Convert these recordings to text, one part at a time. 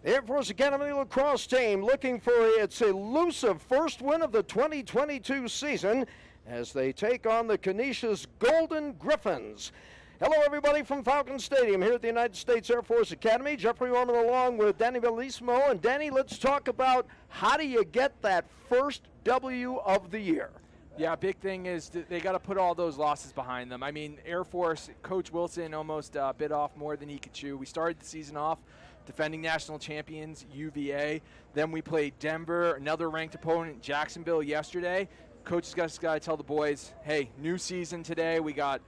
Air Force Academy lacrosse team looking for its elusive first win of the 2022 season as they take on the Canisius Golden Griffins. Hello, everybody from Falcon Stadium here at the United States Air Force Academy. Jeffrey Orman along with Danny Bellissimo. And Danny, let's talk about how do you get that first W of the year? Yeah, big thing is they got to put all those losses behind them. I mean, Air Force, Coach Wilson almost bit off more than he could chew. We started the season off defending national champions, UVA. Then we played Denver, another ranked opponent, Jacksonville yesterday. Coach just got to tell the boys, hey, new season today. We got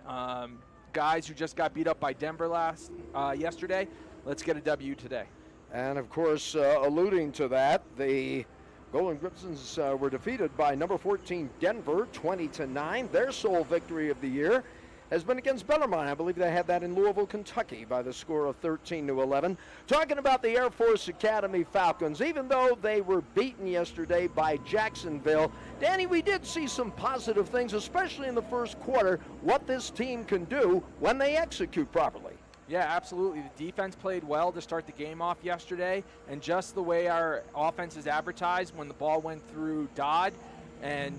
guys who just got beat up by Denver yesterday. Let's get a W today. And, of course, alluding to that, the Golden Griffins were defeated by number 14 Denver 20-9. Their sole victory of the year has been against Bellarmine. I believe they had that in Louisville, Kentucky by the score of 13-11. Talking about the Air Force Academy Falcons, even though they were beaten yesterday by Jacksonville, Danny, we did see some positive things, especially in the first quarter, what this team can do when they execute properly. Yeah, absolutely. The defense played well to start the game off yesterday, and just the way our offense is advertised, when the ball went through Dodd and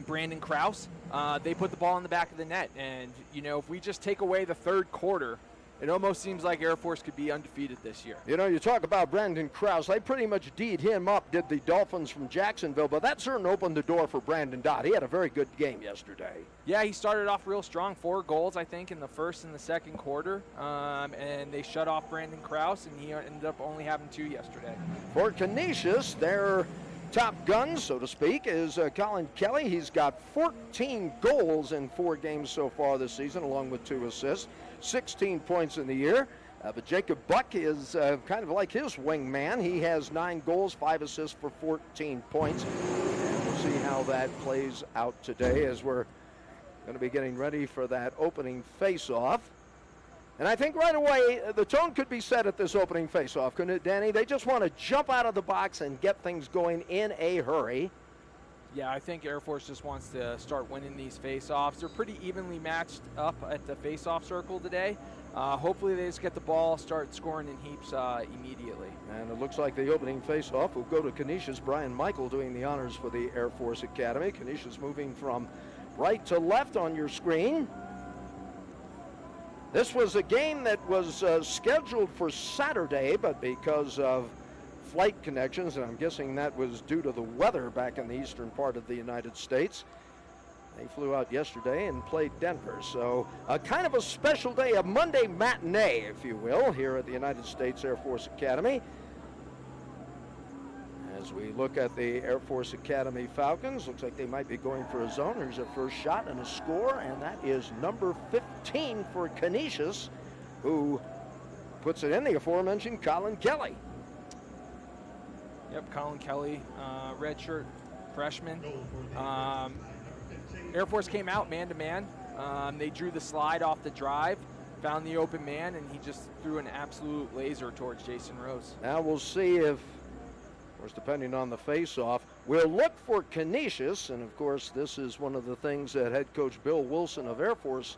Brandon Krause, they put the ball in the back of the net. And, you know, if we just take away the third quarter, it almost seems like Air Force could be undefeated this year. You know, you talk about Brandon Krause. They pretty much D'd him up, did the Dolphins from Jacksonville, but that certainly opened the door for Brandon Dodd. He had a very good game yesterday. Yeah, he started off real strong. 4 goals, I think, in the first and the second quarter. And they shut off Brandon Krause, and he ended up only having 2 yesterday. For Canisius, their top gun, so to speak, is Colin Kelly. He's got 14 goals in 4 games so far this season, along with 2 assists, 16 points in the year. But Jacob Buck is kind of like his wingman. He has 9 goals, 5 assists for 14 points. And we'll see how that plays out today as we're going to be getting ready for that opening face-off. And I think right away, the tone could be set at this opening face-off, couldn't it, Danny? They just want to jump out of the box and get things going in a hurry. Yeah, I think Air Force just wants to start winning these face-offs. They're pretty evenly matched up at the face-off circle today. Hopefully they just get the ball, start scoring in heaps immediately. And it looks like the opening face-off will go to Canisius. Brian Michael doing the honors for the Air Force Academy. Canisius moving from right to left on your screen. This was a game that was scheduled for Saturday, but because of flight connections, and I'm guessing that was due to the weather back in the eastern part of the United States, they flew out yesterday and played Denver. So kind of a special day, a Monday matinee, if you will, here at the United States Air Force Academy. As we look at the Air Force Academy Falcons, looks like they might be going for a zone. There's a first shot and a score, and that is number 15 for Canisius, who puts it in, the aforementioned Colin Kelly. Yep, Colin Kelly, redshirt freshman. Air Force came out man-to-man. They drew the slide off the drive, found the open man, and he just threw an absolute laser towards Jason Rose. Now we'll see if, of course, depending on the face-off, we'll look for Canisius, and of course this is one of the things that head coach Bill Wilson of Air Force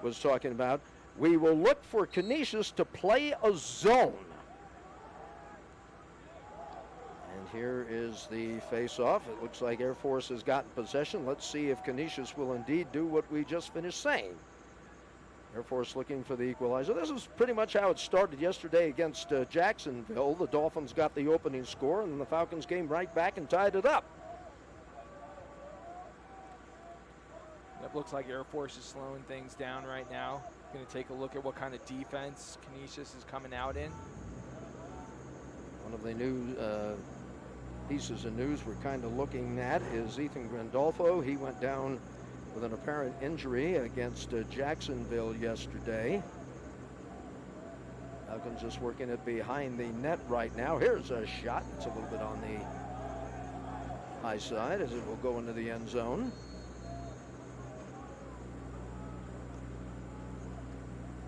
was talking about. We will look for Canisius to play a zone. And here is the face-off. It looks like Air Force has gotten possession. Let's see if Canisius will indeed do what we just finished saying. Air Force looking for the equalizer. This is pretty much how it started yesterday against Jacksonville. The Dolphins got the opening score, and the Falcons came right back and tied it up. It looks like Air Force is slowing things down right now. Going to take a look at what kind of defense Canisius is coming out in. One of the new pieces of news we're kind of looking at is Ethan Grandolfo. He went down with an apparent injury against Jacksonville yesterday. Falcons just working it behind the net right now. Here's a shot. It's a little bit on the high side as it will go into the end zone.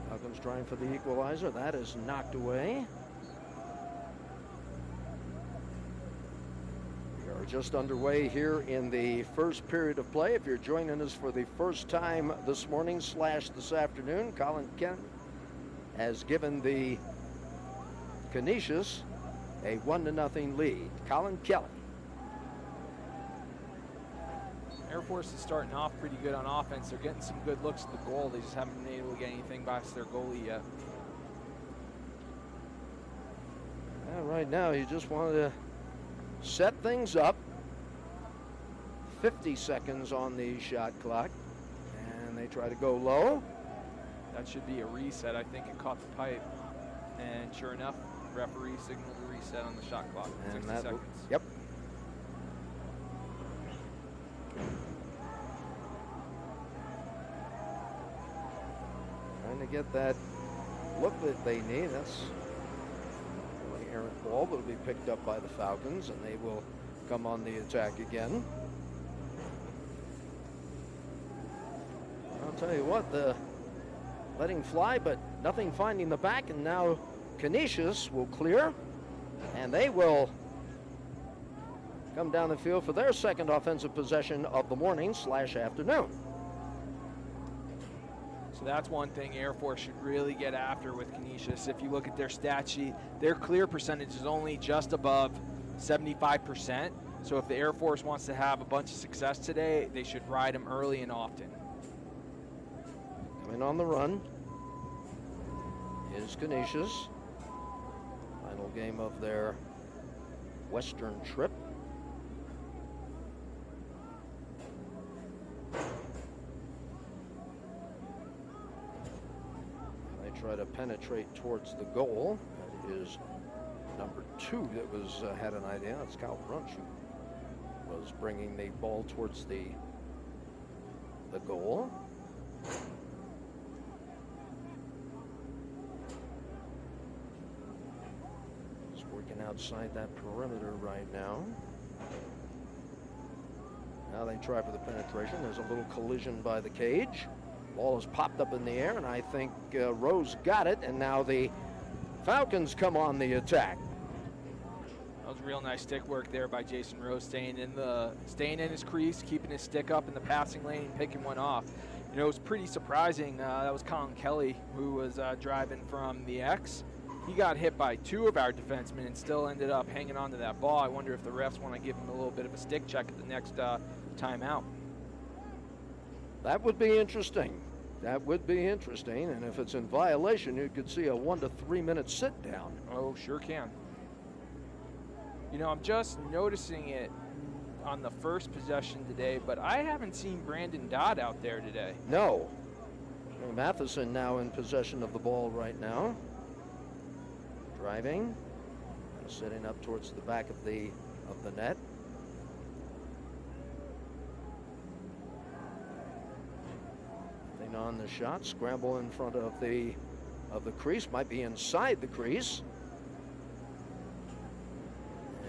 Falcons trying for the equalizer. That is knocked away. We are just underway here in the first period of play. If you're joining us for the first time this morning / this afternoon, Colin Kent has given the Canisius a 1-0 lead. Colin Kelly. Air Force is starting off pretty good on offense. They're getting some good looks at the goal. They just haven't been able to get anything past their goalie yet. Right now, you just want to set things up. 50 seconds on the shot clock. And they try to go low. That should be a reset. I think it caught the pipe. And sure enough, referee signaled a reset on the shot clock. And 60 seconds. Yep. Trying to get that look that they need. That's an errant ball, but it'll be picked up by the Falcons, and they will come on the attack again. I'll tell you what, the letting fly, but nothing finding the back, and now Canisius will clear, and they will come down the field for their second offensive possession of the morning/afternoon. So that's one thing Air Force should really get after with Canisius. If you look at their stat sheet, their clear percentage is only just above 75%. So if the Air Force wants to have a bunch of success today, they should ride them early and often. Coming on the run is Canisius. Final game of their Western trip. They try to penetrate towards the goal. That is number 2 that was had an idea. That's Kyle Brunch, who was bringing the ball towards the goal. Working outside that perimeter right now. Now they try for the penetration. There's a little collision by the cage. Ball is popped up in the air, and I think Rose got it, and now the Falcons come on the attack. That was real nice stick work there by Jason Rose, staying in his crease, keeping his stick up in the passing lane, and picking one off. You know, it was pretty surprising. That was Colin Kelly, who was driving from the X. He got hit by 2 of our defensemen and still ended up hanging on to that ball. I wonder if the refs want to give him a little bit of a stick check at the next timeout. That would be interesting. That would be interesting. And if it's in violation, you could see a 1 to 3 minute sit down. Oh, sure can. You know, I'm just noticing it on the first possession today, but I haven't seen Brandon Dodd out there today. No. Matheson now in possession of the ball right now. Driving, sitting up towards the back of the net. Nothing on the shot. Scramble in front of the crease. Might be inside the crease.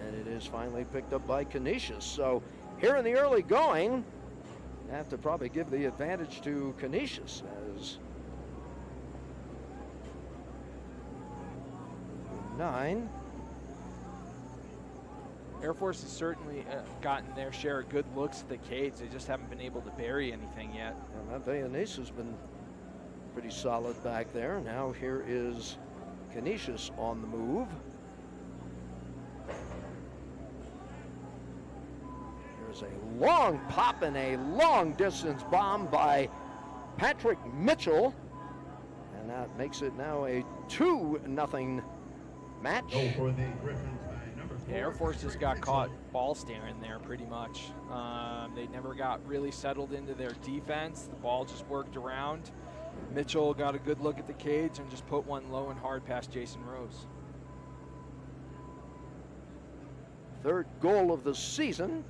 And it is finally picked up by Canisius. So here in the early going, you have to probably give the advantage to Canisius as 9. Air Force has certainly gotten their share of good looks at the cage. They just haven't been able to bury anything yet. And that Vayanese has been pretty solid back there. Now here is Canisius on the move. There's a long pop and a long distance bomb by Patrick Mitchell. And that makes it now a 2-0 match. Air Force just got caught ball staring there pretty much. They never got really settled into their defense. The ball just worked around. Mitchell got a good look at the cage and just put one low and hard past Jason Rose. 3rd goal of the season.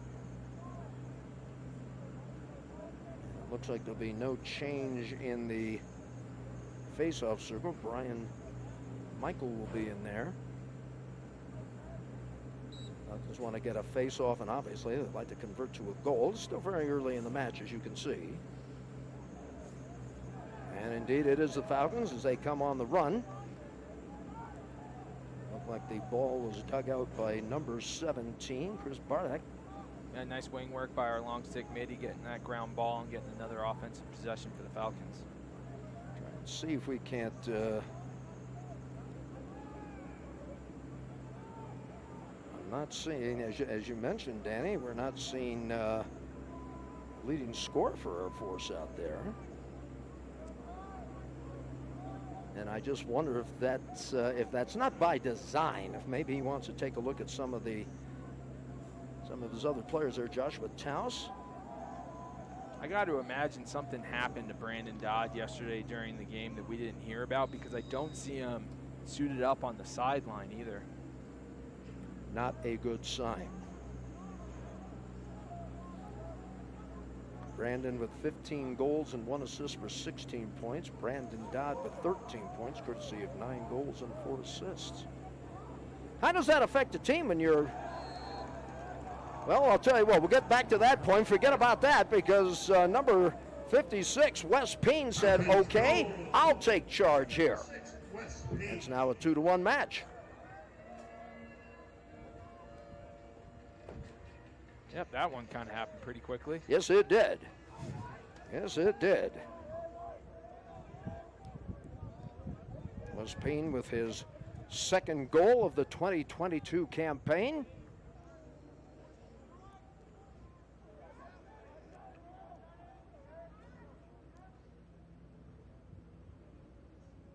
Looks like there'll be no change in the face-off circle. Brian Michael will be in there. I just want to get a face-off, and obviously they'd like to convert to a goal. It's still very early in the match, as you can see. And indeed, it is the Falcons as they come on the run. Looked like the ball was dug out by number 17, Chris Bardak. Yeah, nice wing work by our long stick midi, getting that ground ball and getting another offensive possession for the Falcons. Try and see if we can't Not seeing, as you mentioned, Danny, we're not seeing leading scorer for Air Force out there. And I just wonder if that's not by design, if maybe he wants to take a look at some of his other players there. Joshua Taus. I got to imagine something happened to Brandon Dodd yesterday during the game that we didn't hear about, because I don't see him suited up on the sideline either. Not a good sign. Brandon with 15 goals and 1 assist for 16 points. Brandon Dodd with 13 points, courtesy of 9 goals and 4 assists. How does that affect the team when you're... Well, I'll tell you what, we'll get back to that point. Forget about that, because number 56, Wes Peen, said, okay, I'll take charge here. It's now a 2-1 match. Yep, that one kind of happened pretty quickly. Yes, it did. Yes, it did. Wes Peen with his second goal of the 2022 campaign.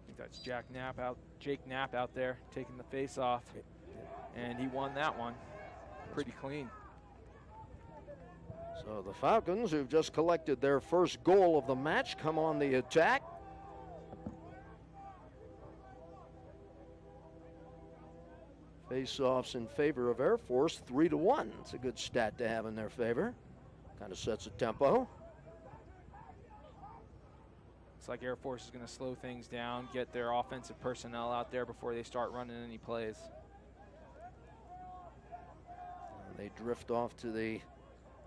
I think that's Jake Knapp out there taking the face off. And he won that one pretty clean. So the Falcons, who've just collected their first goal of the match, come on the attack. Face-offs in favor of Air Force, 3-1. It's a good stat to have in their favor. Kind of sets a tempo. Looks like Air Force is going to slow things down, get their offensive personnel out there before they start running any plays. And they drift off to the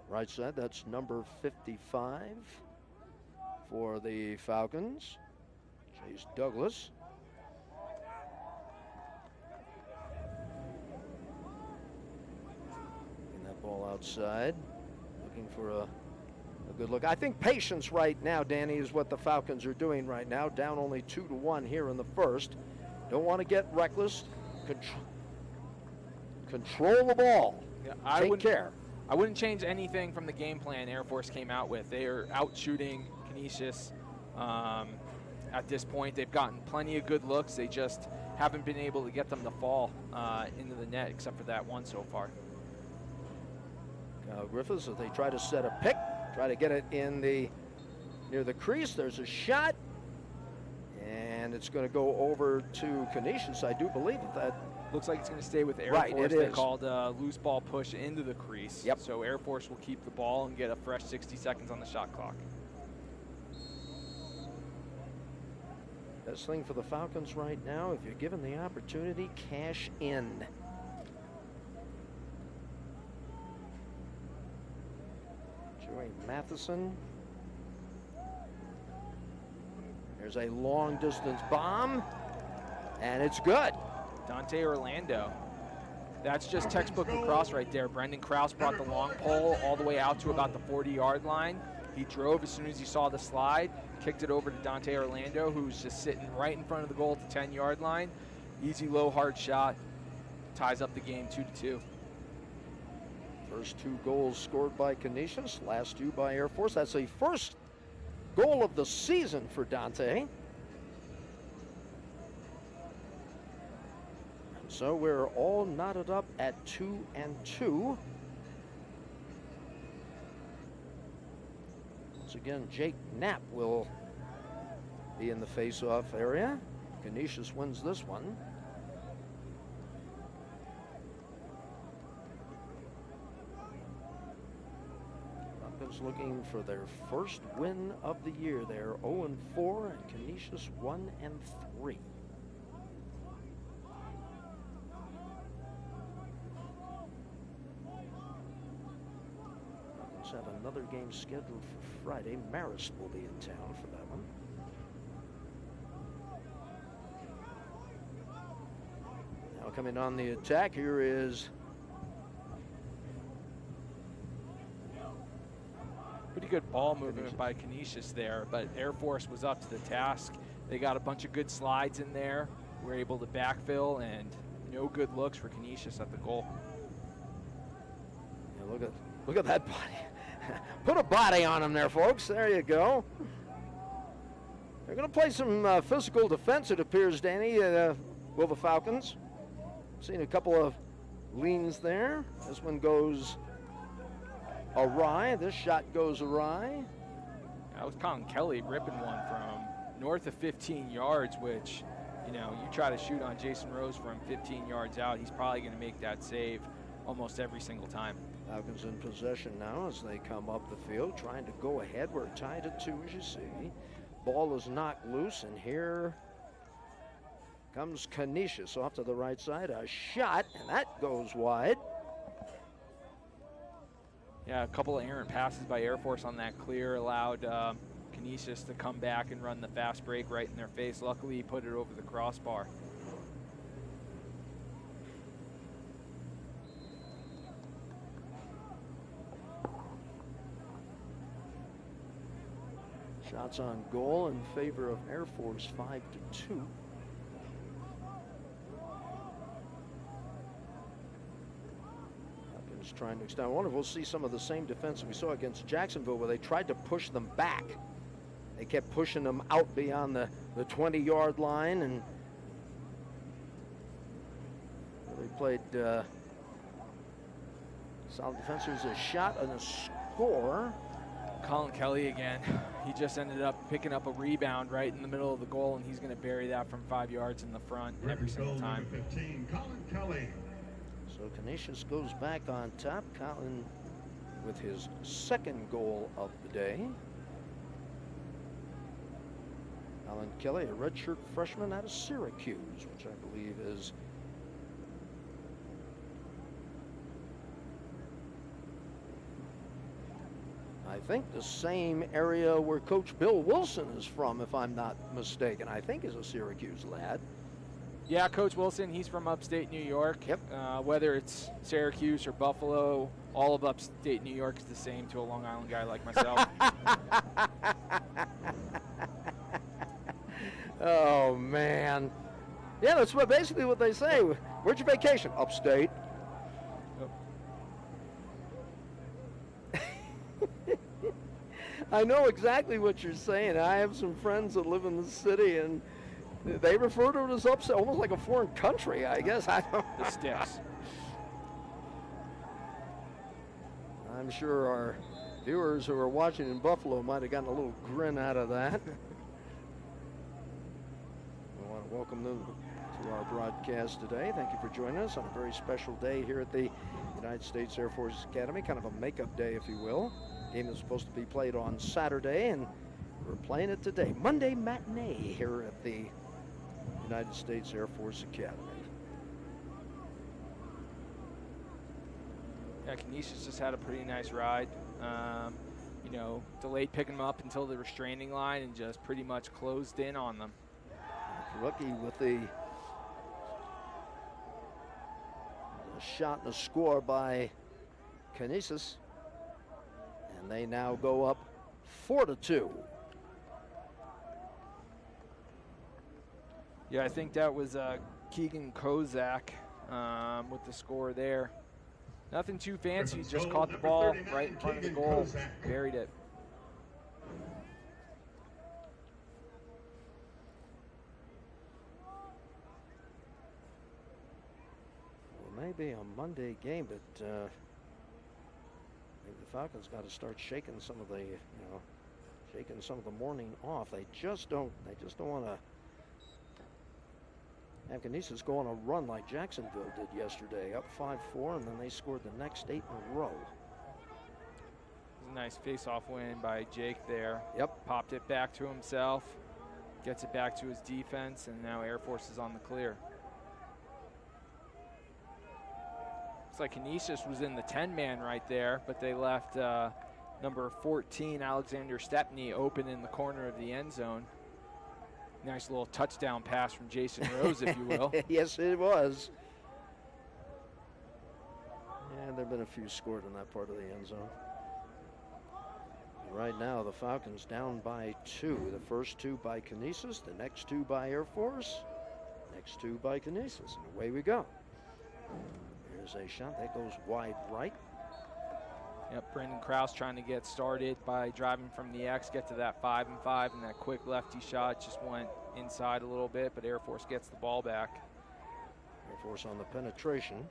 right side. That's number 55 for the Falcons, Chase Douglas. Getting that ball outside, looking for a good look. I think patience right now, Danny, is what the Falcons are doing right now. Down only 2-1 here in the first. Don't want to get reckless. Control the ball. Yeah, Take care. I wouldn't change anything from the game plan Air Force came out with. They are out shooting Canisius at this point. They've gotten plenty of good looks. They just haven't been able to get them to fall into the net, except for that one so far. Kyle Griffiths, as they try to set a pick, try to get it in near the crease. There's a shot, and it's going to go over to Canisius. I do believe that. Looks like it's going to stay with Air Force. They called a loose ball push into the crease. Yep. So Air Force will keep the ball and get a fresh 60 seconds on the shot clock. Best thing for the Falcons right now, if you're given the opportunity, cash in. Joey Matheson. There's a long distance bomb, and it's good. Dante Orlando. That's just textbook lacrosse right there. Brendan Krause brought the long pole all the way out to about the 40-yard line. He drove as soon as he saw the slide, kicked it over to Dante Orlando, who's just sitting right in front of the goal at the 10-yard line. Easy, low, hard shot. Ties up the game 2-2. First 2 goals scored by Canisius, last 2 by Air Force. That's the first goal of the season for Dante. So we're all knotted up at 2-2. Once again, Jake Knapp will be in the face-off area. Canisius wins this one. Falcons looking for their first win of the year. They're 0-4, and Canisius 1-3. Have another game scheduled for Friday. Marist will be in town for that one. Now coming on the attack, here is pretty good ball movement by Canisius there, but Air Force was up to the task. They got a bunch of good slides in there, were able to backfill, and no good looks for Canisius at the goal. Look at that body. Put a body on him there, folks. There you go. They're going to play some physical defense, it appears, Danny, will the Falcons. Seen a couple of leans there. This one goes awry. This shot goes awry. That was Colin Kelly ripping one from north of 15 yards, which, you know, you try to shoot on Jason Rose from 15 yards out, he's probably going to make that save almost every single time. Falcons in possession now as they come up the field, trying to go ahead. We're tied at 2, as you see. Ball is knocked loose, and here comes Canisius off to the right side. A shot, and that goes wide. Yeah, a couple of errant passes by Air Force on that clear allowed Canisius to come back and run the fast break right in their face. Luckily, he put it over the crossbar. Shots on goal in favor of Air Force, 5-2. Falcons trying to extend. I wonder if we'll see some of the same defense we saw against Jacksonville, where they tried to push them back. They kept pushing them out beyond the 20-yard line, and they played solid defense. There's a shot and a score. Colin Kelly again. He just ended up picking up a rebound right in the middle of the goal, and he's going to bury that from 5 yards in the front every single time. 15, Colin Kelly. So Canisius goes back on top. Colin with his second goal of the day. Colin Kelly, a redshirt freshman out of Syracuse, which I believe is I think the same area where Coach Bill Wilson is from, if I'm not mistaken. I think is a Syracuse lad. Yeah, Coach Wilson, he's from upstate New York. Yep. Whether it's Syracuse or Buffalo, all of upstate New York is the same to a Long Island guy like myself. Oh, man. Yeah, that's basically what they say. Where'd your vacation? Upstate. I know exactly what you're saying. I have some friends that live in the city, and they refer to it as upstate, almost like a foreign country, I guess. I don't. The sticks. I'm sure our viewers who are watching in Buffalo might have gotten a little grin out of that. I want to welcome them to our broadcast today. Thank you for joining us on a very special day here at the United States Air Force Academy, kind of a makeup day, if you will. Game is supposed to be played on Saturday, and we're playing it today. Monday matinee here at the United States Air Force Academy. Yeah, Canisius just had a pretty nice ride. You know, delayed picking them up until the restraining line and just pretty much closed in on them. Rookie with the shot and a score by Canisius. And they now go up 4-2. Yeah, I think that was Keegan Kozak with the score there. Nothing too fancy, just caught the ball right in front of the goal, buried it. Well, maybe a Monday game, but maybe the Falcons got to start shaking some of the, shaking some of the morning off. They just don't want to have Canisius go on a run like Jacksonville did yesterday, up 5-4, and then they scored the next 8 in a row. A nice face-off win by Jake there. Yep. Popped it back to himself, gets it back to his defense, and now Air Force is on the clear. Looks like Canisius was in the 10-man right there, but they left number 14, Alexander Stepney, open in the corner of the end zone. Nice little touchdown pass from Jason Rose, if you will. Yes, it was. And there have been a few scored in that part of the end zone. Right now, the Falcons down by 2. The first 2 by Canisius, the next 2 by Air Force, next 2 by Canisius, and away we go. There's a shot that goes wide right. Yep, Brandon Krause trying to get started by driving from the X, get to that 5-5, and that quick lefty shot just went inside a little bit, but Air Force gets the ball back. Air Force on the penetration.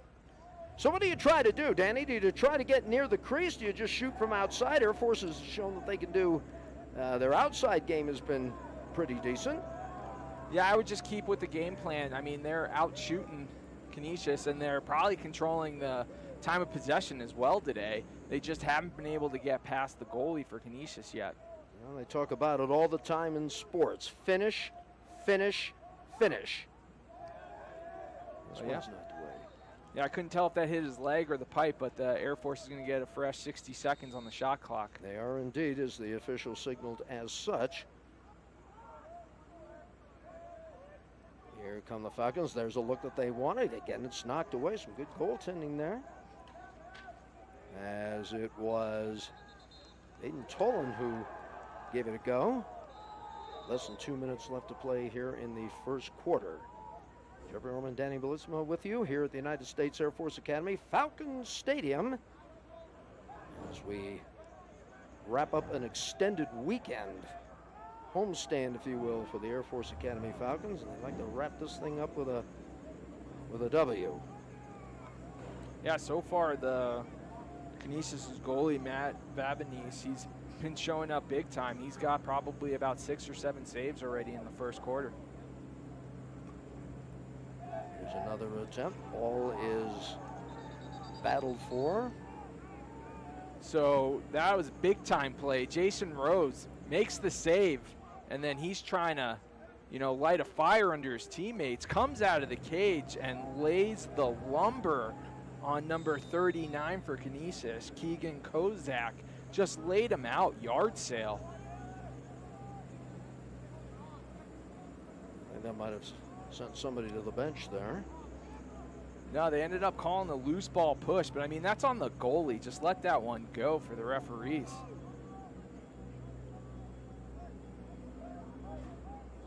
So what do you try to do, Danny? Do you try to get near the crease? Do you just shoot from outside? Air Force has shown that they can do, their outside game has been pretty decent. Yeah, I would just keep with the game plan. I mean, they're out shooting Canisius, and they're probably controlling the time of possession as well today. They just haven't been able to get past the goalie for Canisius yet. Well, they talk about it all the time in sports. Finish, finish, finish. This one's not the way. Yeah, I couldn't tell if that hit his leg or the pipe, but the Air Force is going to get a fresh 60 seconds on the shot clock. They are indeed, as the official signaled as such. Here come the Falcons. There's a look that they wanted. Again, it's knocked away. Some good goaltending there. As it was Aiden Tolan who gave it a go. Less than 2 minutes left to play here in the first quarter. Jeffrey Orman, Danny Belissimo with you here at the United States Air Force Academy, Falcons Stadium, as we wrap up an extended weekend, homestand, if you will, for the Air Force Academy Falcons, and I'd like to wrap this thing up with a W. Yeah, so far the Canisius' goalie, Matt Vabanese, he's been showing up big time. He's got probably about 6 or 7 saves already in the first quarter. Here's another attempt. Ball is battled for. So that was a big time play. Jason Rose makes the save, and then he's trying to, light a fire under his teammates, comes out of the cage and lays the lumber on number 39 for Canisius, Keegan Kozak. Just laid him out, yard sale. I think that might have sent somebody to the bench there. No, they ended up calling a loose ball push, but I mean, that's on the goalie. Just let that one go for the referees.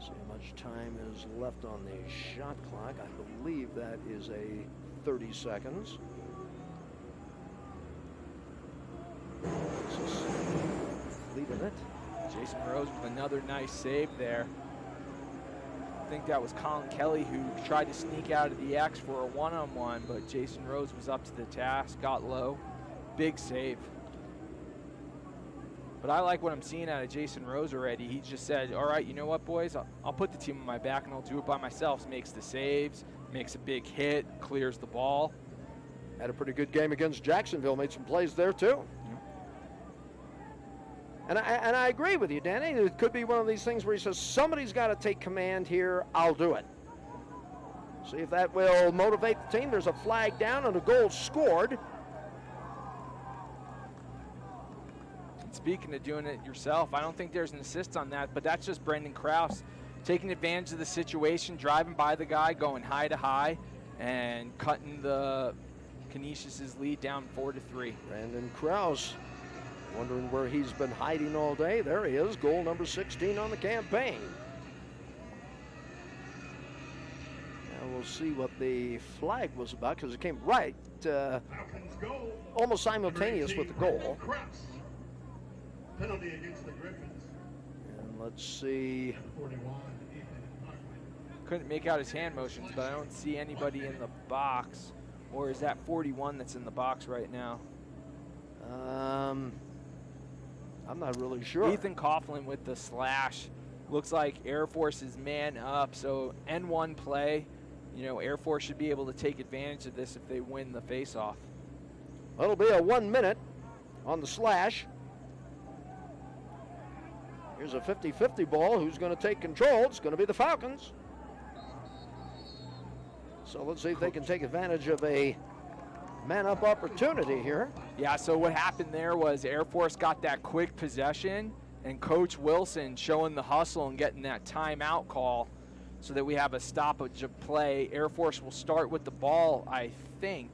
See how much time is left on the shot clock. I believe that is a 30 seconds. Leaving it. Jason Rose with another nice save there. I think that was Colin Kelly who tried to sneak out of the X for a one-on-one, but Jason Rose was up to the task, got low. Big save. But I like what I'm seeing out of Jason Rose already. He just said, all right, you know what, boys? I'll put the team on my back and I'll do it by myself. Makes the saves, makes a big hit, clears the ball. Had a pretty good game against Jacksonville. Made some plays there, too. And I agree with you, Danny. It could be one of these things where he says, somebody's got to take command here. I'll do it. See if that will motivate the team. There's a flag down and a goal scored. And speaking of doing it yourself, I don't think there's an assist on that, but that's just Brendan Krause taking advantage of the situation, driving by the guy, going high to high, and cutting the Canisius' lead down 4-3. Brandon Krause. Wondering where he's been hiding all day. There he is, goal number 16 on the campaign. Now we'll see what the flag was about, because it came right, almost simultaneous with the goal. Penalty against the Griffins. And let's see. Couldn't make out his hand motions, but I don't see anybody in the box. Or is that 41 that's in the box right now? I'm not really sure. Ethan Coughlin with the slash. Looks like Air Force is man up, so N1 play. Air Force should be able to take advantage of this if they win the face-off. It'll be a 1 minute on the slash. Here's a 50-50 ball. Who's going to take control? It's going to be the Falcons. So let's see if they can take advantage of a man-up opportunity here. Yeah, so what happened there was Air Force got that quick possession, and Coach Wilson showing the hustle and getting that timeout call so that we have a stoppage of play. Air Force will start with the ball, I think,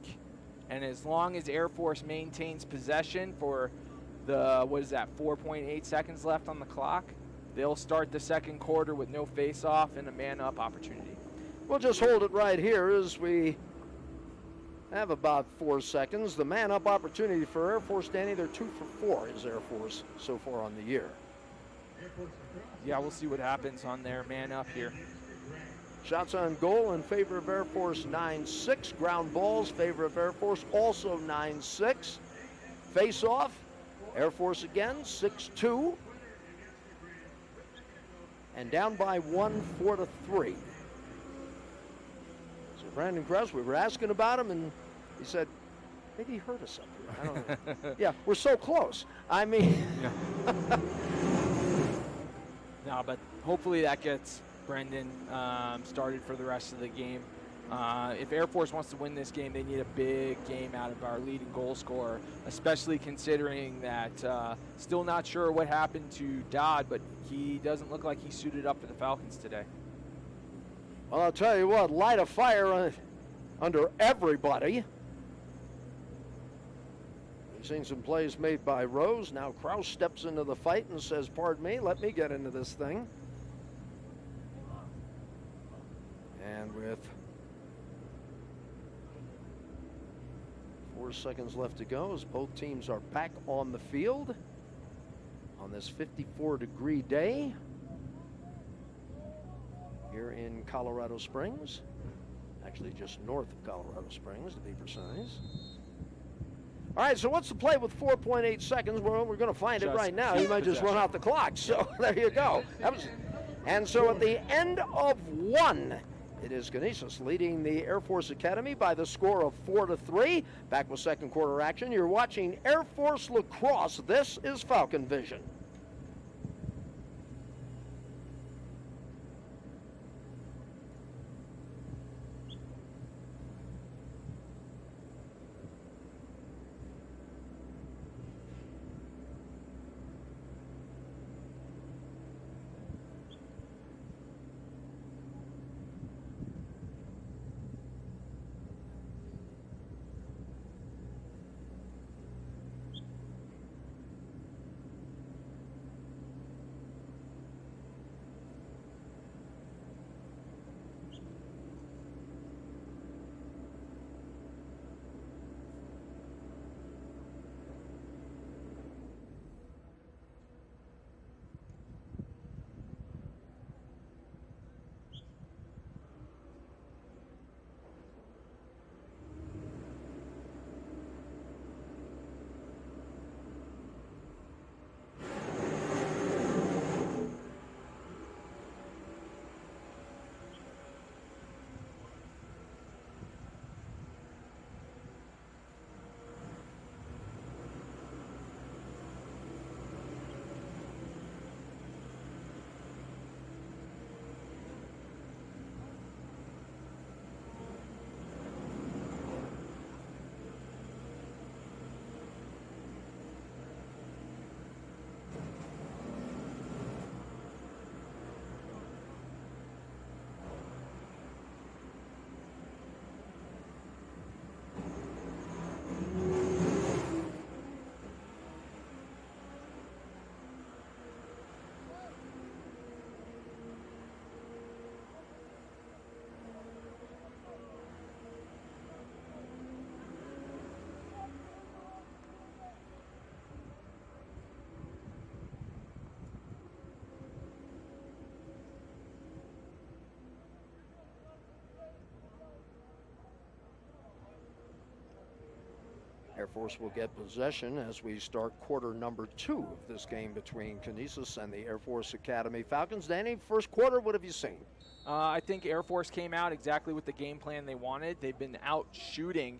and as long as Air Force maintains possession for the, 4.8 seconds left on the clock, they'll start the second quarter with no face-off and a man-up opportunity. We'll just hold it right here as we have about 4 seconds. The man-up opportunity for Air Force, Danny, they're 2 for 4 is Air Force so far on the year. Yeah, we'll see what happens on their man-up here. Shots on goal in favor of Air Force 9-6. Ground balls favor of Air Force also 9-6. Face-off, Air Force again 6-2. And down by 1, 4-3. So Brandon Krause, we were asking about him, and he said, maybe he hurt us up here. I don't know. Yeah, we're so close. I mean. No, but hopefully that gets Brendan started for the rest of the game. If Air Force wants to win this game, they need a big game out of our leading goal scorer, especially considering that still not sure what happened to Dodd, but he doesn't look like he suited up for the Falcons today. Well, I'll tell you what, light a fire under everybody. We've seen some plays made by Rose. Now Krause steps into the fight and says, pardon me, let me get into this thing. And with 4 seconds left to go as both teams are back on the field on this 54-degree day here in Colorado Springs. Actually just north of Colorado Springs, to be precise. All right, so what's the play with 4.8 seconds? Well, we're going to find it right now. You might just run out the clock. So there you go. And so at the end of 1, it is Canisius leading the Air Force Academy by the score of 4-3. Back with second quarter action. You're watching Air Force Lacrosse. This is Falcon Vision. Air Force will get possession as we start quarter number 2 of this game between Canisius and the Air Force Academy Falcons. Danny, first quarter, what have you seen? I think Air Force came out exactly with the game plan they wanted. They've been out shooting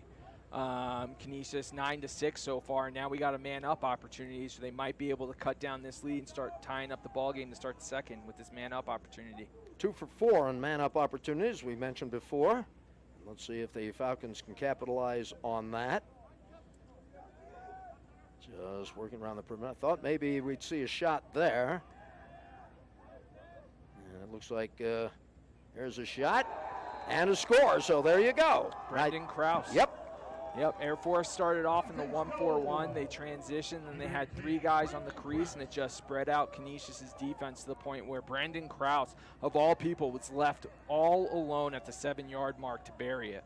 Canisius 9-6 so far. Now we got a man-up opportunity, so they might be able to cut down this lead and start tying up the ball game to start the second with this man-up opportunity. 2 for 4 on man-up opportunities, we mentioned before. Let's see if the Falcons can capitalize on that. Just working around the perimeter. I thought maybe we'd see a shot there. And it looks like there's a shot and a score. So there you go. Brendan Krause. Yep. Air Force started off in the 1-4-1. They transitioned, and they had 3 guys on the crease, and it just spread out Canisius' defense to the point where Brendan Krause, of all people, was left all alone at the 7-yard mark to bury it.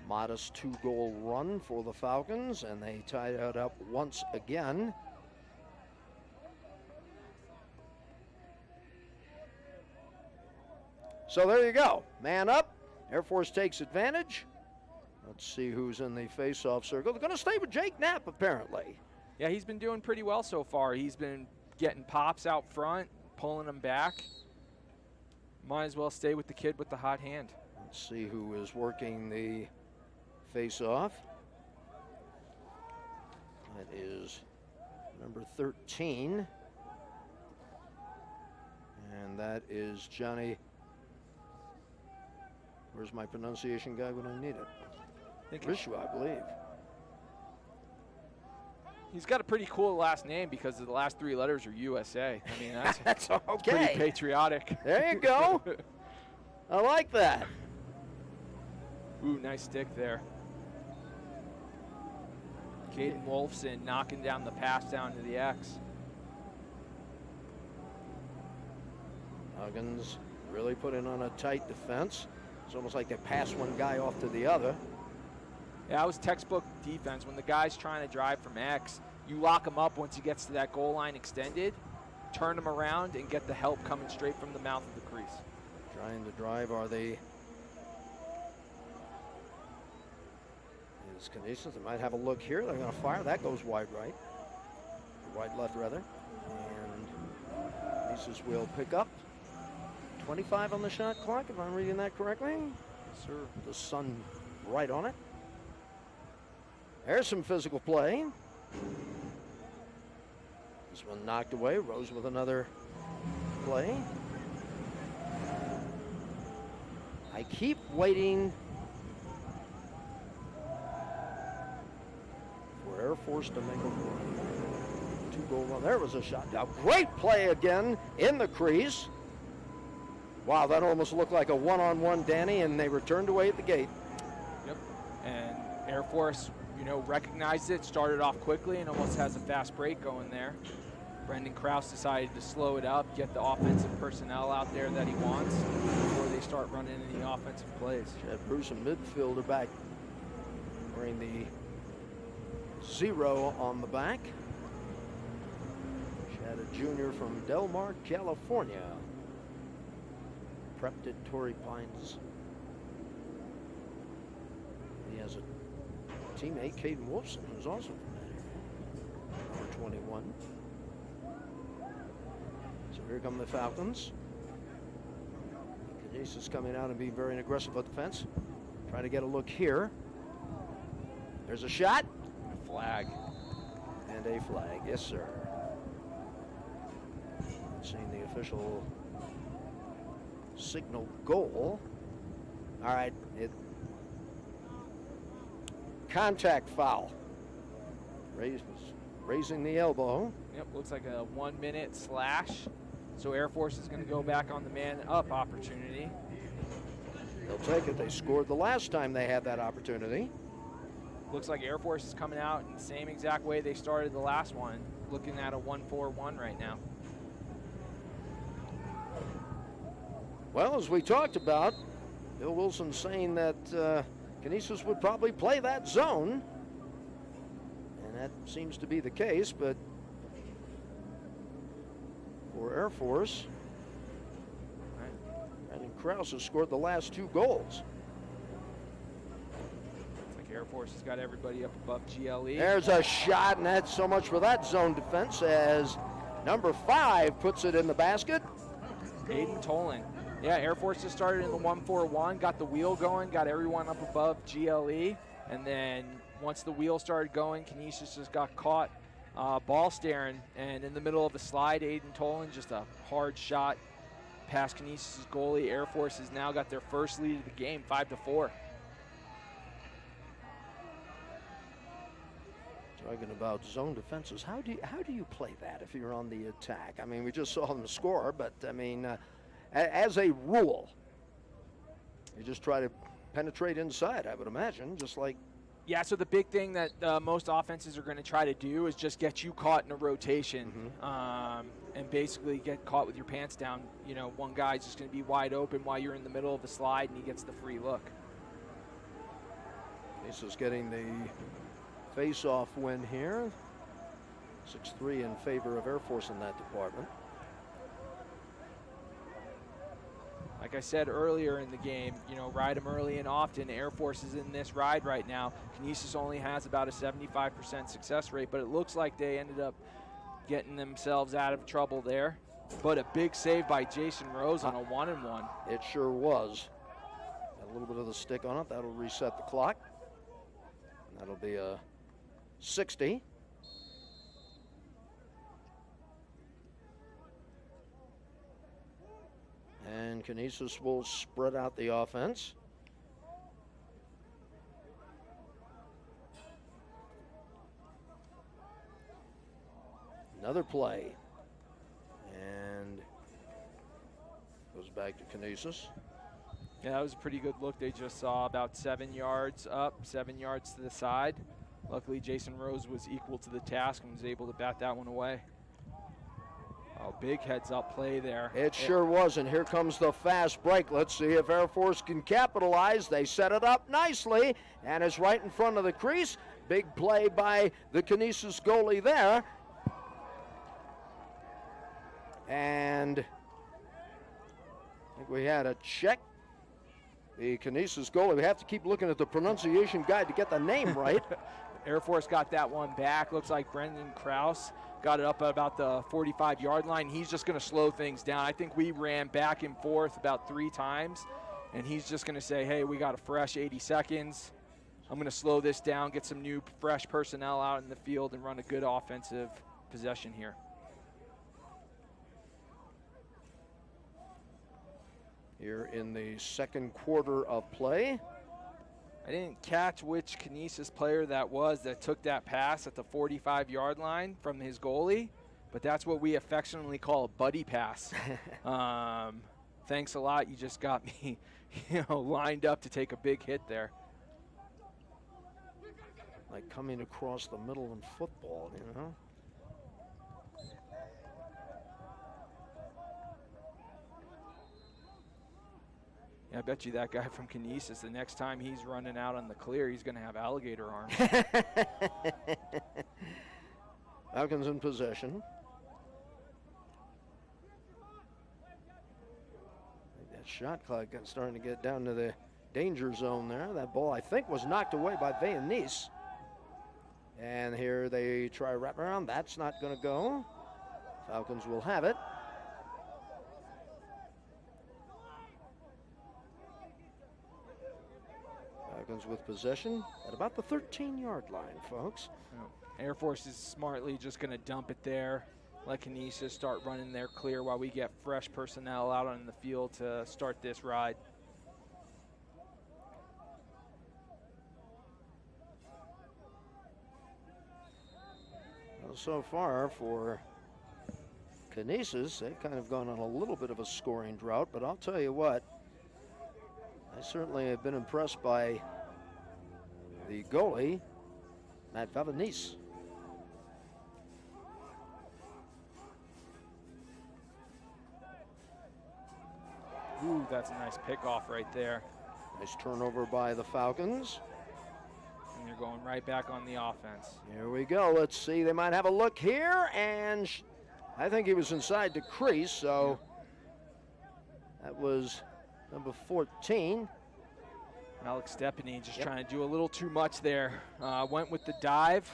Modest 2-goal run for the Falcons, and they tied it up once again. So there you go. Man up. Air Force takes advantage. Let's see who's in the face-off circle. They're going to stay with Jake Knapp, apparently. Yeah, he's been doing pretty well so far. He's been getting pops out front, pulling them back. Might as well stay with the kid with the hot hand. Let's see who is working the face-off. That is number 13. And that is Johnny. Where's my pronunciation guy when I need it? Rishu, I believe. He's got a pretty cool last name because the last 3 letters are USA. I mean, that's okay. Pretty patriotic. There you go. I like that. Ooh, nice stick there. Caden Wolfson knocking down the pass down to the X. Huggins really put in on a tight defense. It's almost like they pass one guy off to the other. Yeah, that was textbook defense. When the guy's trying to drive from X, you lock him up once he gets to that goal line extended, turn him around, and get the help coming straight from the mouth of the crease. Trying to drive are they? Is Canisius. They might have a look here. They're going to fire. That goes wide right. Wide left, rather. And Canisius will pick up. 25 on the shot clock, if I'm reading that correctly. Yes, sir. The sun right on it. There's some physical play. This one knocked away. Rose with another play. I keep waiting for Air Force to make a 2-goal run. There was a shot. A great play again in the crease. Wow, that almost looked like a one-on-one, Danny, and they returned away at the gate. Yep, and Air Force, recognized it, started off quickly, and almost has a fast break going there. Brendan Krause decided to slow it up, get the offensive personnel out there that he wants before they start running any offensive plays. Chad Bruce, a midfielder, back wearing the 0 on the back. Chad, a junior from Del Mar, California. Prepped at Torrey Pines. He has a teammate, Caden Wolfson, who's also from that area. Number 21. So here come the Falcons. Canisius coming out and being very aggressive at the fence. Trying to get a look here. There's a shot. A flag. And a flag, yes, sir. Seeing the official signal goal. All right, contact foul. Raising the elbow. Yep, looks like a 1-minute slash. So Air Force is going to go back on the man-up opportunity. They'll take it. They scored the last time they had that opportunity. Looks like Air Force is coming out in the same exact way they started the last one. Looking at a 1-4-1 right now. Well, as we talked about, Bill Wilson saying that Canisius would probably play that zone. And that seems to be the case, but for Air Force, Brandon Krause has scored the last 2 goals. Looks like Air Force has got everybody up above GLE. There's a shot, and that's so much for that zone defense as number 5 puts it in the basket. Aiden Tolan. Yeah, Air Force just started in the 1-4-1, got the wheel going, got everyone up above GLE, and then once the wheel started going, Canisius just got caught ball staring, and in the middle of the slide, Aiden Tolan, just a hard shot past Canisius' goalie. Air Force has now got their first lead of the game, 5-4. Talking about zone defenses, how do you play that if you're on the attack? I mean, we just saw them score, but I mean, as a rule, you just try to penetrate inside, I would imagine, just like. Yeah, so the big thing that most offenses are going to try to do is just get you caught in a rotation and basically get caught with your pants down. One guy's just going to be wide open while you're in the middle of the slide and he gets the free look. Canisius getting the face-off win here. 6-3 in favor of Air Force in that department. Like I said earlier in the game, you know, ride them early and often. Air Force is in this ride right now. Canisius only has about a 75% success rate, but it looks like they ended up getting themselves out of trouble there. But a big save by Jason Rose on a 1-and-1. It sure was. Got a little bit of the stick on it. That'll reset the clock. And that'll be a 60. And Canisius will spread out the offense. Another play. And goes back to Canisius. Yeah, that was a pretty good look they just saw. About 7 yards up, 7 yards to the side. Luckily, Jason Rose was equal to the task and was able to bat that one away. Oh, big heads-up play there. It sure was, and here comes the fast break. Let's see if Air Force can capitalize. They set it up nicely, and it's right in front of the crease. Big play by the Canisius goalie there. And I think we had a check. The Canisius goalie, we have to keep looking at the pronunciation guide to get the name right. Air Force got that one back. Looks like Brendan Krause got it up at about the 45-yard line. He's just going to slow things down. I think we ran back and forth about 3 times, and he's just going to say, hey, we got a fresh 80 seconds. I'm going to slow this down, get some new fresh personnel out in the field, and run a good offensive possession here. Here in the second quarter of play. I didn't catch which Canisius player that was that took that pass at the 45-yard line from his goalie, but that's what we affectionately call a buddy pass. Thanks a lot. You just got me, lined up to take a big hit there. Like coming across the middle in football, Yeah, I bet you that guy from Canisius, the next time he's running out on the clear, he's going to have alligator arms. Falcons in possession. That shot clock starting to get down to the danger zone there. That ball, I think, was knocked away by Nice. And here they try wraparound. That's not going to go. Falcons will have it. Falcons with possession at about the 13-yard line, folks. Air Force is smartly just going to dump it there. Let Canisius start running their clear while we get fresh personnel out on the field to start this ride. Well, so far for Canisius, they've kind of gone on a little bit of a scoring drought, but I'll tell you what, I certainly have been impressed by the goalie, Matt Valenice. Ooh, that's a nice pickoff right there. Nice turnover by the Falcons. And you're going right back on the offense. Here we go. Let's see. They might have a look here, and I think he was inside the crease, so that was number 14. Alex Stepany just trying to do a little too much there. Went with the dive,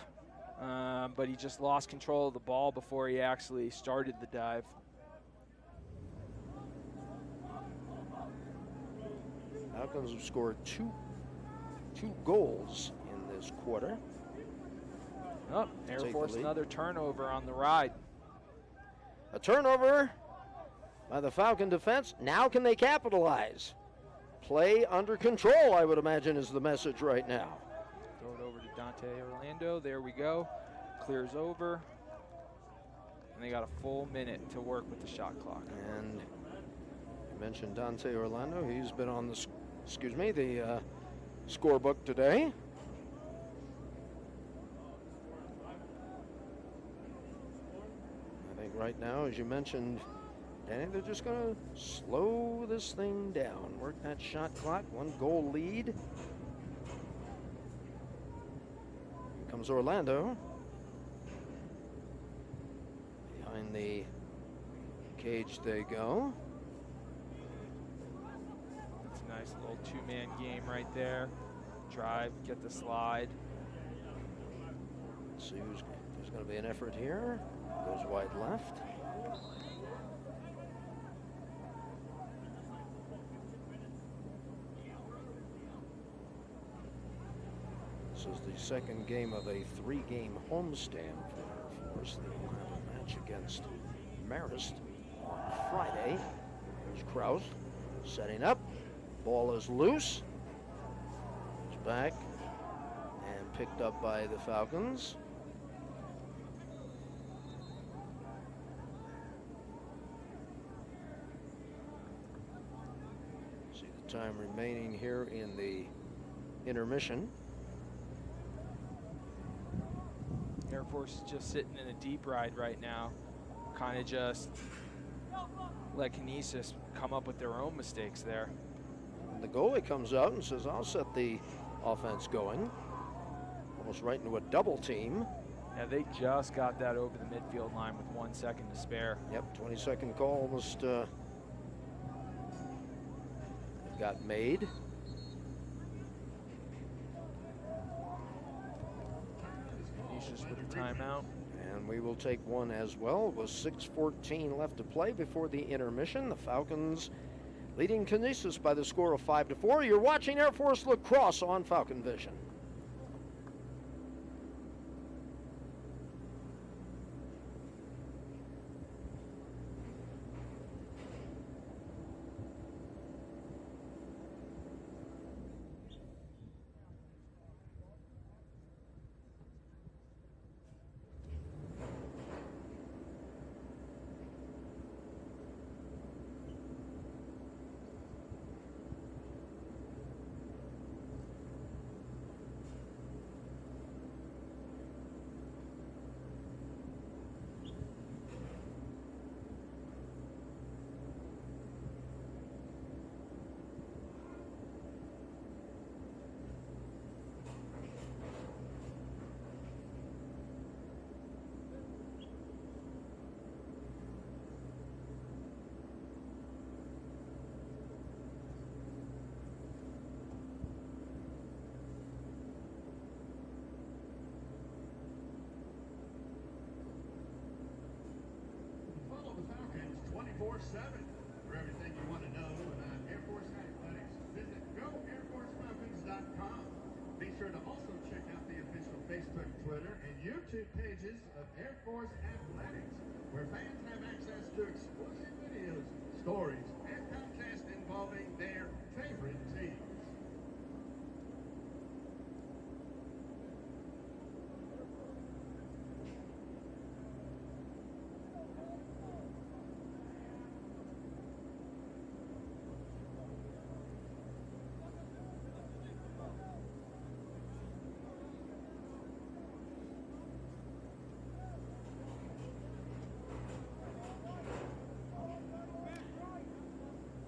but he just lost control of the ball before he actually started the dive. Falcons have scored two goals in this quarter. Oh, Air Force another turnover on the ride. A turnover by the Falcon defense. Now can they capitalize? Play under control, I would imagine, is the message right now. Throw it over to Dante Orlando. There we go. Clears over. And they got a full minute to work with the shot clock. And you mentioned Dante Orlando. He's been on the scorebook today. I think right now, as you mentioned, Danny, they're just going to slow this thing down. Work that shot clock. 1 goal lead. comes Orlando. Behind the cage they go. That's a nice little two-man game right there. Drive, get the slide. Let's see there's going to be an effort here. Goes wide left. This is the second game of a 3-game homestand for Air Force. They will have a match against Marist on Friday. There's Kraus setting up. Ball is loose. It's back and picked up by the Falcons. See the time remaining here in the intermission. Air Force is just sitting in a deep ride right now. Kind of just let Canisius come up with their own mistakes there. And the goalie comes out and says, I'll set the offense going. Almost right into a double team. Yeah, they just got that over the midfield line with 1 second to spare. Yep, 20-second call almost got made. Canisius with a timeout. And we will take one as well. With 6:14 left to play before the intermission. The Falcons leading Canisius by the score of 5-4. You're watching Air Force Lacrosse on Falcon Vision. Follow the Falcons 24/7 for everything you want to know about Air Force athletics. Visit GoAirForceFalcons.com. Be sure to also check out the official Facebook, Twitter, and YouTube pages of Air Force Athletics, where fans have access to exclusive videos, stories, and contests involving their favorite teams.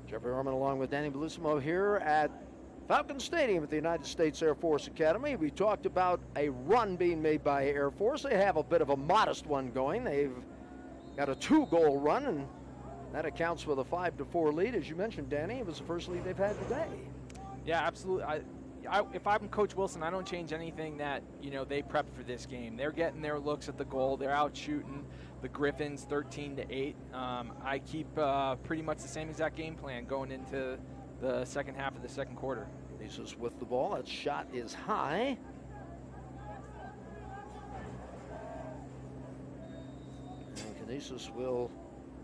Jeffrey Orman along with Danny Bellissimo here at Falcon Stadium at the United States Air Force Academy. We talked about a run being made by Air Force. They have a bit of a modest one going. They've got a 2-goal run, and that accounts for the 5-4 lead. As you mentioned, Danny, it was the first lead they've had today. Yeah, absolutely. If I'm Coach Wilson, I don't change anything that, they prepped for this game. They're getting their looks at the goal. They're out shooting the Griffins 13-8. I keep pretty much the same exact game plan going into the second half of the second quarter. Canisius with the ball. That shot is high. And Canisius will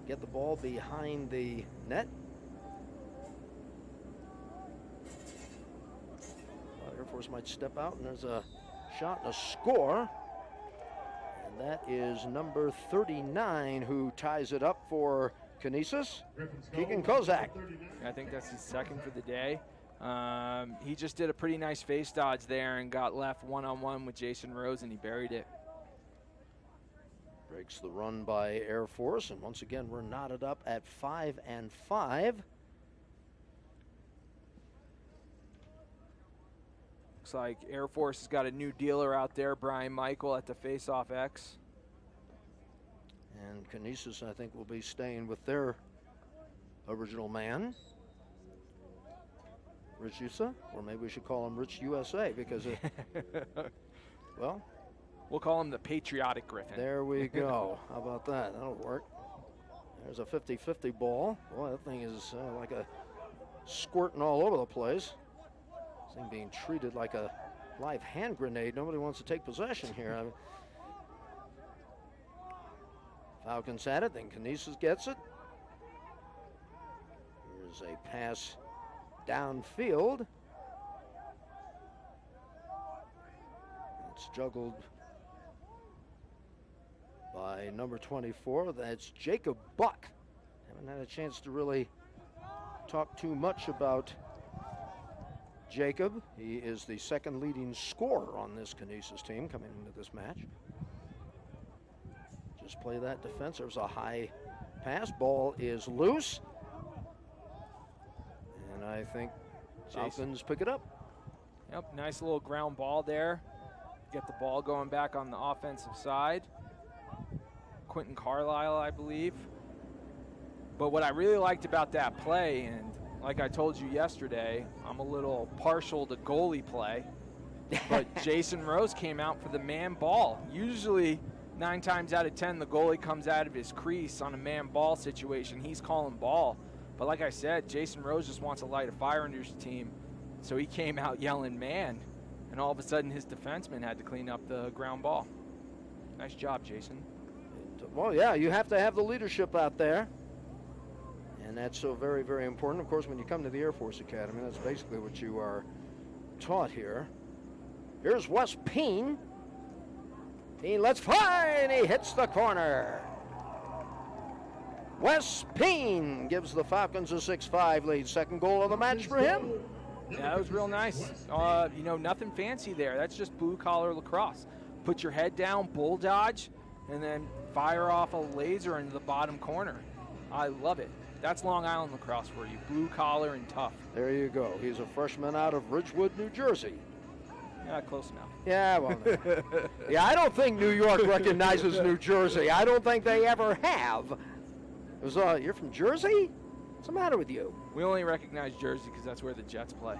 get the ball behind the net. Air Force might step out, and there's a shot and a score. And that is number 39 who ties it up for Canisius, Keegan Kozak. I think that's his second for the day. He just did a pretty nice face dodge there and got left one-on-one with Jason Rose, and he buried it. Breaks the run by Air Force, and once again we're knotted up at 5-5. Looks like Air Force has got a new dealer out there, Brian Michael at the face-off X. And Canisius, I think, will be staying with their original man, Rich USA, or maybe we should call him Rich USA because, well, we'll call him the Patriotic Griffin. There we go. How about that? That'll work. There's a 50-50 ball. Boy, that thing is like a squirting all over the place. This thing being treated like a live hand grenade. Nobody wants to take possession here. I mean, Falcons had it, then Canisius gets it. Here's a pass downfield. It's juggled by number 24. That's Jacob Buck. Haven't had a chance to really talk too much about Jacob. He is the second leading scorer on this Canisius team coming into this match. Just play that defense. There's a high pass. Ball is loose. And I think Falcons pick it up. Yep, nice little ground ball there. Get the ball going back on the offensive side. Quentin Carlisle, I believe. But what I really liked about that play, and like I told you yesterday, I'm a little partial to goalie play, but Jason Rose came out for the man ball. Usually 9 times out of 10, the goalie comes out of his crease on a man ball situation. He's calling ball. But like I said, Jason Rose just wants to light a fire under his team. So he came out yelling man, and all of a sudden his defenseman had to clean up the ground ball. Nice job, Jason. Well, yeah, you have to have the leadership out there. And that's so very, very important. Of course, when you come to the Air Force Academy, that's basically what you are taught here. Here's Wes Peen. Peen lets fly, and he hits the corner. Wes Peen gives the Falcons a 6-5 lead. Second goal of the match for him. Yeah, that was real nice. You know, nothing fancy there. That's just blue-collar lacrosse. Put your head down, bull dodge, and then fire off a laser into the bottom corner. I love it. That's Long Island lacrosse for you, blue collar and tough. There you go. He's a freshman out of Ridgewood, New Jersey. Yeah, close enough. Yeah, well, yeah, I don't think New York recognizes New Jersey. I don't think they ever have. It was, you're from Jersey? What's the matter with you? We only recognize Jersey because that's where the Jets play.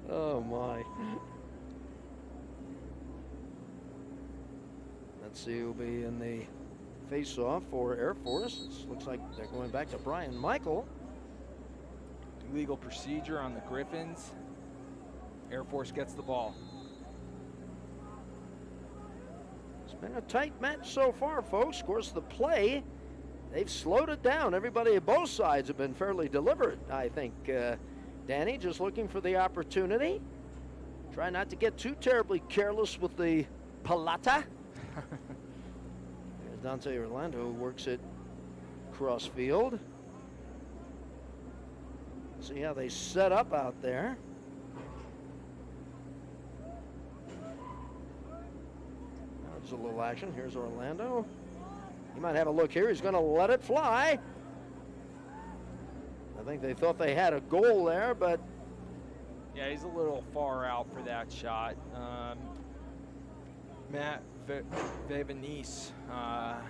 Oh, my. Let's see who'll be in the face-off for Air Force. It looks like they're going back to Brian Michael. Illegal procedure on the Griffins. Air Force gets the ball. It's been a tight match so far, folks. Of course, the play, they've slowed it down. Everybody at both sides have been fairly deliberate, I think. Danny just looking for the opportunity. Try not to get too terribly careless with the palata. There's Dante Orlando, who works at crossfield. See how they set up out there. Now there's a little action. Here's Orlando. He might have a look here. He's going to let it fly. I think they thought they had a goal there, but... Yeah, he's a little far out for that shot. Matt Vevenice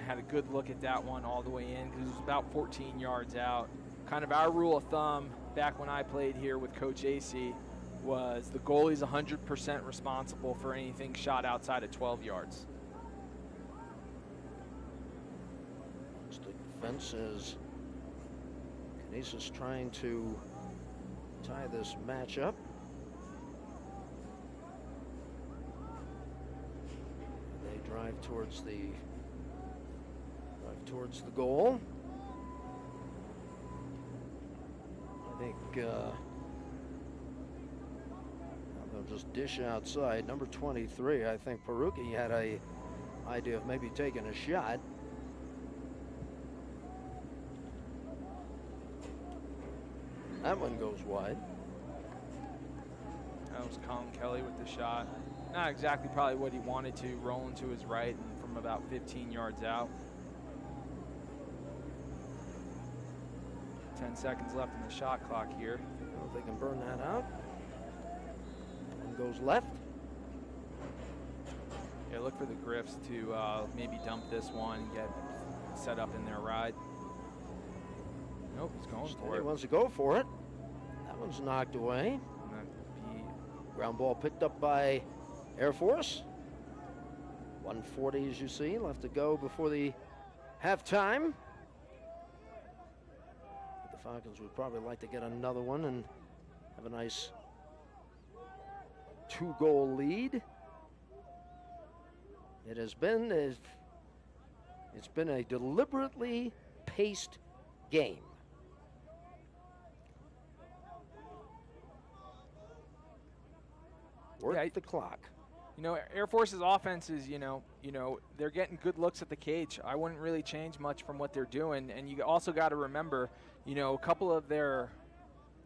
had a good look at that one all the way in because it was about 14 yards out. Kind of our rule of thumb back when I played here with Coach AC was the goalie's 100% responsible for anything shot outside of 12 yards. The defense is Canisius trying to tie this match up. They drive towards the goal. I think they'll just dish outside. Number 23, I think Peruki had a idea of maybe taking a shot. That one goes wide. That was Colin Kelly with the shot. Not exactly probably what he wanted to, rolling to his right and from about 15 yards out. 10 seconds left in the shot clock here. I don't know if they can burn that out. goes left. Yeah, look for the Griffs to maybe dump this one and get set up in their ride. Nope, he's going for He it. wants to go for it. That one's knocked away. And that'd be Ground ball picked up by Air Force. 1:40, as you see, left to go before the halftime. The Falcons would probably like to get another one and have a nice 2-goal lead. It has been it's been a deliberately paced game. Work the clock. You know, Air Force's offense is, you know, they're getting good looks at the cage. I wouldn't really change much from what they're doing. And you also got to remember, you know, a couple of their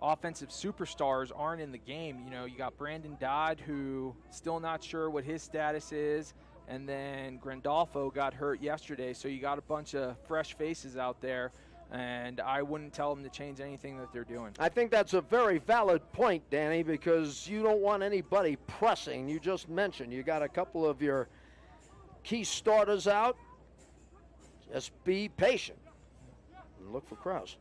offensive superstars aren't in the game. You know, you got Brandon Dodd, who still not sure what his status is. And then Grandolfo got hurt yesterday. So you got a bunch of fresh faces out there. And I wouldn't tell them to change anything that they're doing. I think that's a very valid point, Danny, because you don't want anybody pressing. You just mentioned you got a couple of your key starters out. Just be patient and look for Krause.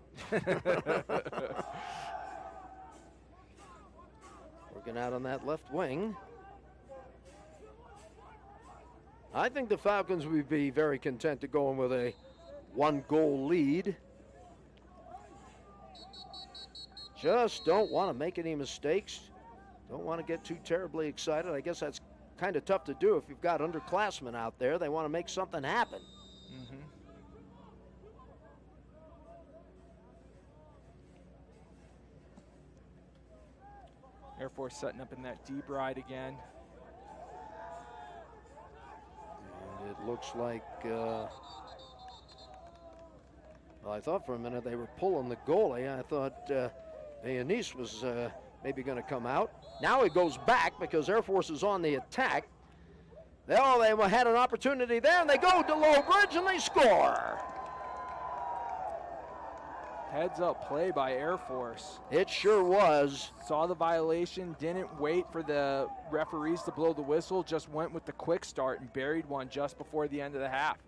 Working out on that left wing. I think the Falcons would be very content to go in with a 1-goal lead. Just don't want to make any mistakes. Don't want to get too terribly excited. I guess that's kind of tough to do if you've got underclassmen out there. They want to make something happen. Mm-hmm. Air Force setting up in that deep ride again. And it looks like, well, I thought for a minute they were pulling the goalie. I thought Canisius was maybe going to come out. Now it goes back because Air Force is on the attack. They had an opportunity there, and they go to low bridge and they score. Heads up play by Air Force. It sure was. Saw the violation, didn't wait for the referees to blow the whistle, just went with the quick start and buried one just before the end of the half.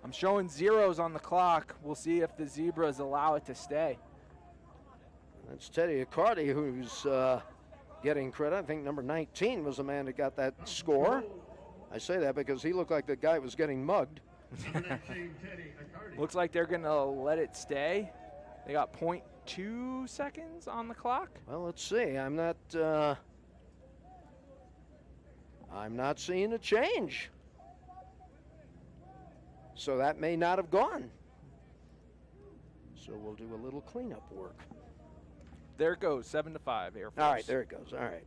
I'm showing zeros on the clock. We'll see if the Zebras allow it to stay. That's Teddy Accardi who's getting credit. I think number 19 was the man that got that score. I say that because he looked like the guy was getting mugged. Looks like they're going to let it stay. They got 0.2 seconds on the clock. Well, let's see. I'm not seeing a change. So that may not have gone. So we'll do a little cleanup work. There it goes, 7-5, Air Force. All right, there it goes. All right.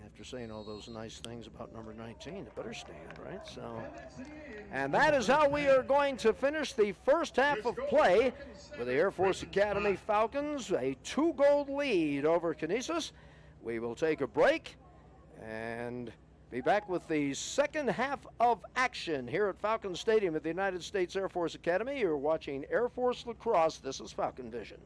After saying all those nice things about number 19, it better stand, right? So, and that is how we are going to finish the first half of play with the Air Force Academy Falcons, a 2-goal lead over Canisius. We will take a break and be back with the second half of action here at Falcon Stadium at the United States Air Force Academy. You're watching Air Force Lacrosse. This is Falcon Vision.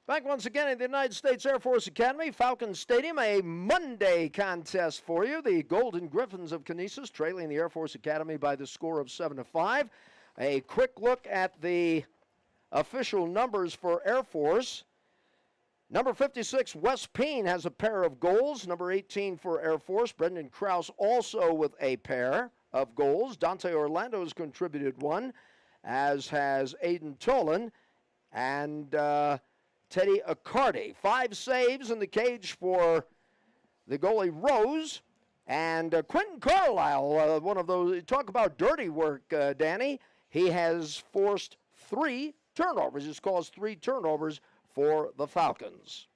Back once again at the United States Air Force Academy, Falcon Stadium, a Monday contest for you. The Golden Griffins of Canisius trailing the Air Force Academy by the score of 7-5. A quick look at the official numbers for Air Force. Number 56, Wes Peen, has a pair of goals. Number 18 for Air Force, Brendan Krause, also with a pair of goals. Dante Orlando has contributed one, as has Aiden Tolan and Teddy Accardi. 5 saves in the cage for the goalie Rose. And Quentin Carlisle, one of those, talk about dirty work, Danny. He has forced 3 turnovers. He's caused 3 turnovers for the Falcons.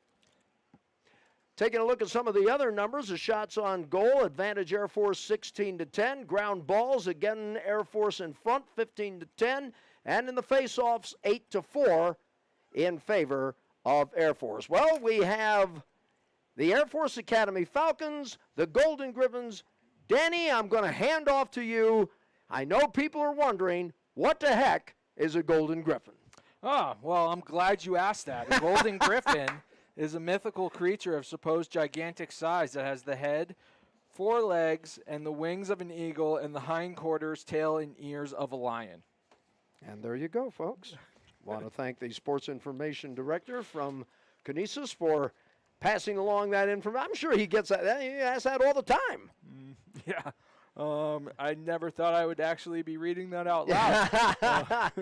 Taking a look at some of the other numbers, the shots on goal, advantage Air Force 16-10. Ground balls, again, Air Force in front, 15-10. And in the face-offs, 8-4 in favor of Air Force. Well, we have the Air Force Academy Falcons, the Golden Griffins. Danny, I'm going to hand off to you. I know people are wondering, what the heck is a Golden Griffin? Oh, well, I'm glad you asked that. A Golden Griffin is a mythical creature of supposed gigantic size that has the head, 4 legs, and the wings of an eagle, and the hindquarters, tail, and ears of a lion. And there you go, folks. Want to thank the sports information director from Canisius for passing along that information. I'm sure he gets that. He asks that all the time. Yeah. I never thought I would actually be reading that out loud.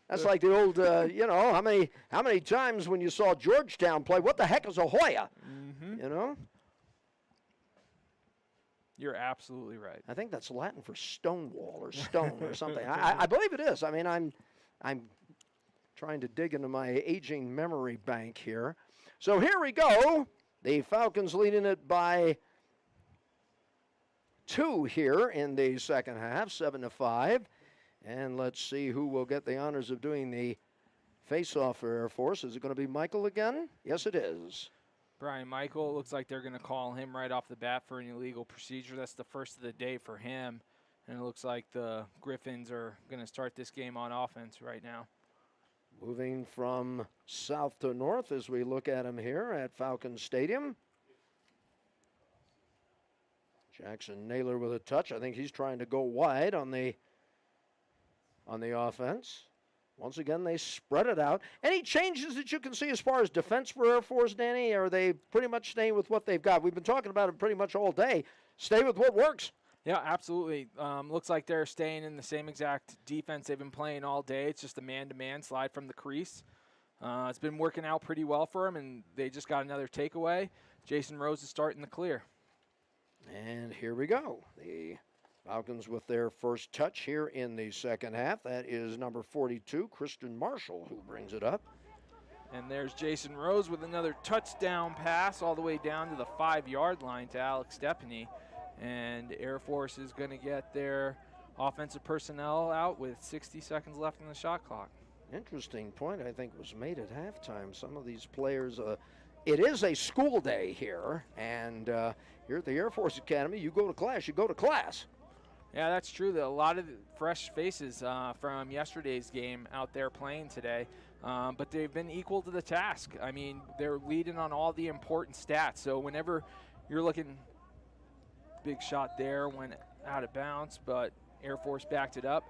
That's like the old, how many times when you saw Georgetown play, what the heck is a Hoya? Mm-hmm. You know? You're absolutely right. I think that's Latin for stonewall or stone or something. I believe it is. I mean, I'm trying to dig into my aging memory bank here. So here we go. The Falcons leading it by 2 here in the second half, 7-5. And let's see who will get the honors of doing the face-off for Air Force. Is it going to be Michael again? Yes, it is. Brian Michael, it looks like they're going to call him right off the bat for an illegal procedure. That's the first of the day for him. And it looks like the Griffins are going to start this game on offense right now. Moving from south to north as we look at him here at Falcon Stadium. Jackson Naylor with a touch. I think he's trying to go wide on the offense. Once again, they spread it out. Any changes that you can see as far as defense for Air Force, Danny? Or are they pretty much staying with what they've got? We've been talking about it pretty much all day. Stay with what works. Yeah, absolutely. Looks like they're staying in the same exact defense they've been playing all day. It's just a man-to-man slide from the crease. It's been working out pretty well for them, and they just got another takeaway. Jason Rose is starting the clear. And here we go. The Falcons with their first touch here in the second half. That is number 42, Christian Marshall, who brings it up. And there's Jason Rose with another touchdown pass all the way down to the 5-yard line to Alex Stepney. And Air Force is going to get their offensive personnel out with 60 seconds left on the shot clock. Interesting point, I think, was made at halftime. Some of these players, it is a school day here, and here at the Air Force Academy, you go to class, you go to class. Yeah, that's true. A lot of fresh faces from yesterday's game out there playing today, but they've been equal to the task. I mean, they're leading on all the important stats. So whenever you're looking, big shot there, went out of bounds, but Air Force backed it up.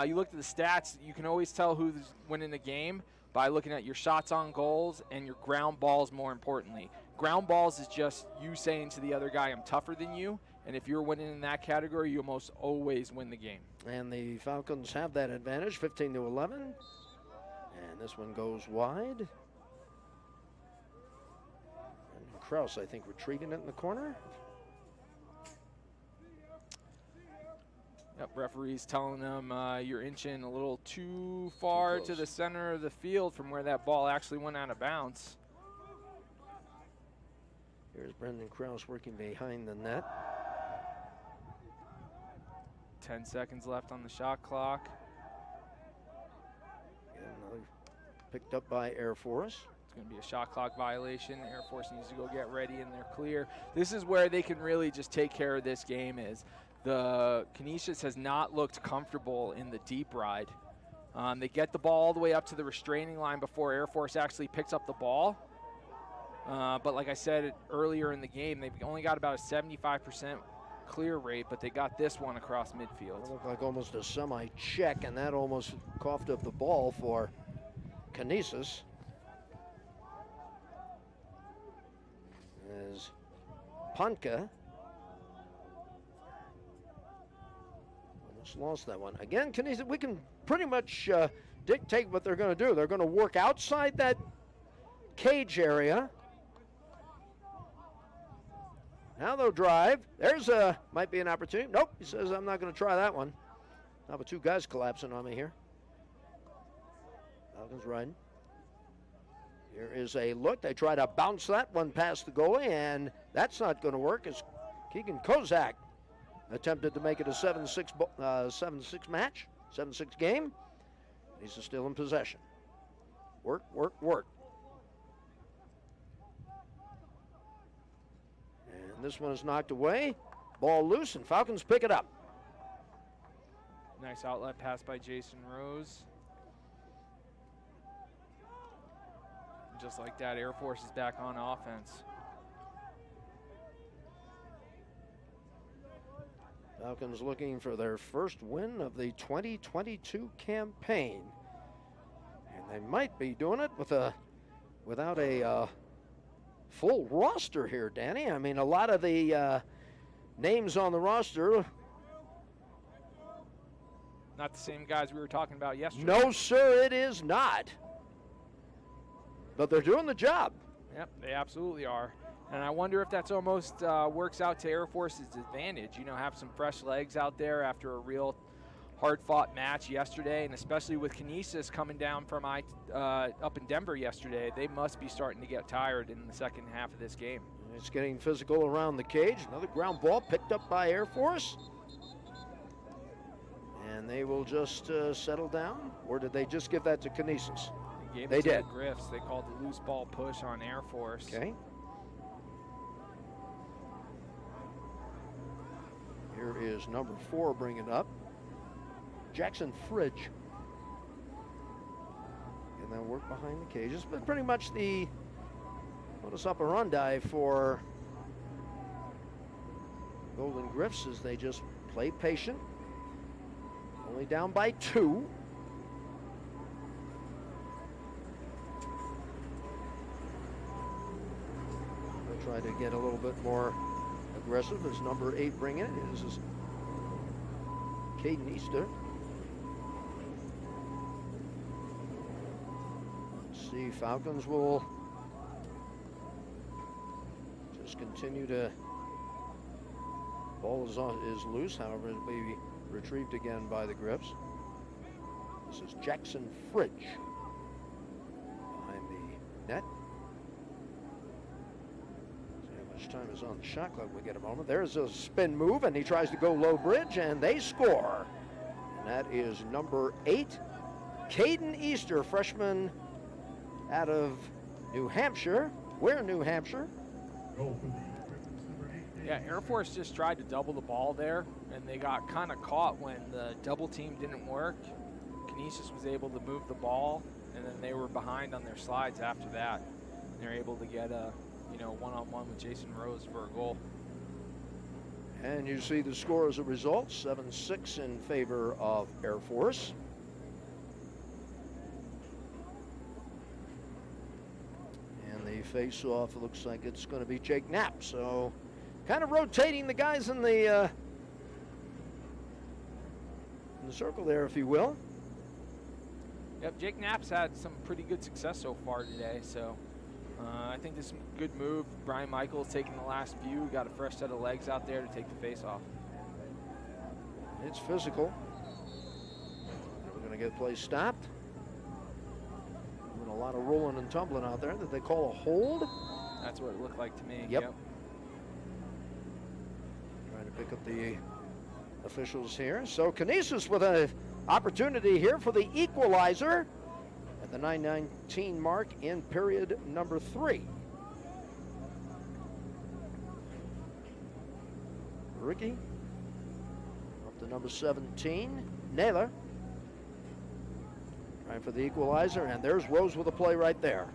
You look at the stats, you can always tell who's winning the game by looking at your shots on goals and your ground balls more importantly. Ground balls is just you saying to the other guy, I'm tougher than you. And if you're winning in that category, you almost always win the game. And the Falcons have that advantage, 15-11. And this one goes wide. And Krause, I think, retrieving it in the corner. Yep, referee's telling them you're inching a little too far to the center of the field from where that ball actually went out of bounds. Here's Brendan Krause working behind the net. 10 seconds left on the shot clock. And another picked up by Air Force. It's going to be a shot clock violation. Air Force needs to go get ready, and they're clear. This is where they can really just take care of this game. Is the Canisius has not looked comfortable in the deep ride. They get the ball all the way up to the restraining line before Air Force actually picks up the ball. But like I said earlier in the game, they've only got about a 75% clear rate, but they got this one across midfield. It looked like almost a semi-check, and that almost coughed up the ball for Canisius. As Ponka almost lost that one. Again, Canisius, we can pretty much dictate what they're going to do. They're going to work outside that cage area. Now they'll drive. There's might be an opportunity. Nope, he says, I'm not going to try that one. How about two guys collapsing on me here? Falcons riding. Here is a look. They try to bounce that one past the goalie, and that's not going to work as Keegan Kozak attempted to make it a 7-6 match, 7-6 game. He's still in possession. Work, work, work. And this one is knocked away. Ball loose, and Falcons pick it up. Nice outlet pass by Jason Rose. Just like that, Air Force is back on offense. Falcons looking for their first win of the 2022 campaign. And they might be doing it without a full roster here, Danny. I mean, a lot of the names on the roster. Not the same guys we were talking about yesterday. No, sir, it is not. But they're doing the job. Yep, they absolutely are. And I wonder if that's almost works out to Air Force's advantage. You know, have some fresh legs out there after a real hard-fought match yesterday, and especially with Canisius coming down from up in Denver yesterday, they must be starting to get tired in the second half of this game. It's getting physical around the cage. Another ground ball picked up by Air Force. And they will just settle down, or did they just give that to Canisius? They did. Griffs. They called the loose ball push on Air Force. Okay. Here is number 4 bringing it up. Jackson Fridge. And then work behind the cages. But pretty much the modus operandi for Golden Griffs is they just play patient. Only down by 2. Try to get a little bit more aggressive as number 8 bringing it. This is Caden Easter. Let's see, Falcons will just continue to. Ball is loose, however, it'll be retrieved again by the Griffs. This is Jackson Fridge behind the net. Time is on the shot clock. We get a moment. There's a spin move, and he tries to go low bridge, and they score. And that is number 8, Caden Easter, freshman out of New Hampshire. Where New Hampshire? Yeah, Air Force just tried to double the ball there, and they got kind of caught when the double team didn't work. Canisius was able to move the ball, and then they were behind on their slides after that. And they're able to get a one-on-one with Jason Rose for a goal. And you see the score as a result, 7-6 in favor of Air Force. And the face-off looks like it's going to be Jake Knapp. So kind of rotating the guys in the circle there, if you will. Yep, Jake Knapp's had some pretty good success so far today, so I think this is a good move. Brian Michaels taking the last few, got a fresh set of legs out there to take the face off. It's physical. We're going to get play stopped. Doing a lot of rolling and tumbling out there. Did they call a hold? That's what it looked like to me. Yep. Trying to pick up the officials here. So Canisius with an opportunity here for the equalizer at the 9:19 mark in period number 3. Ricky up to number 17, Naylor. Trying for the equalizer, and there's Rose with a play right there.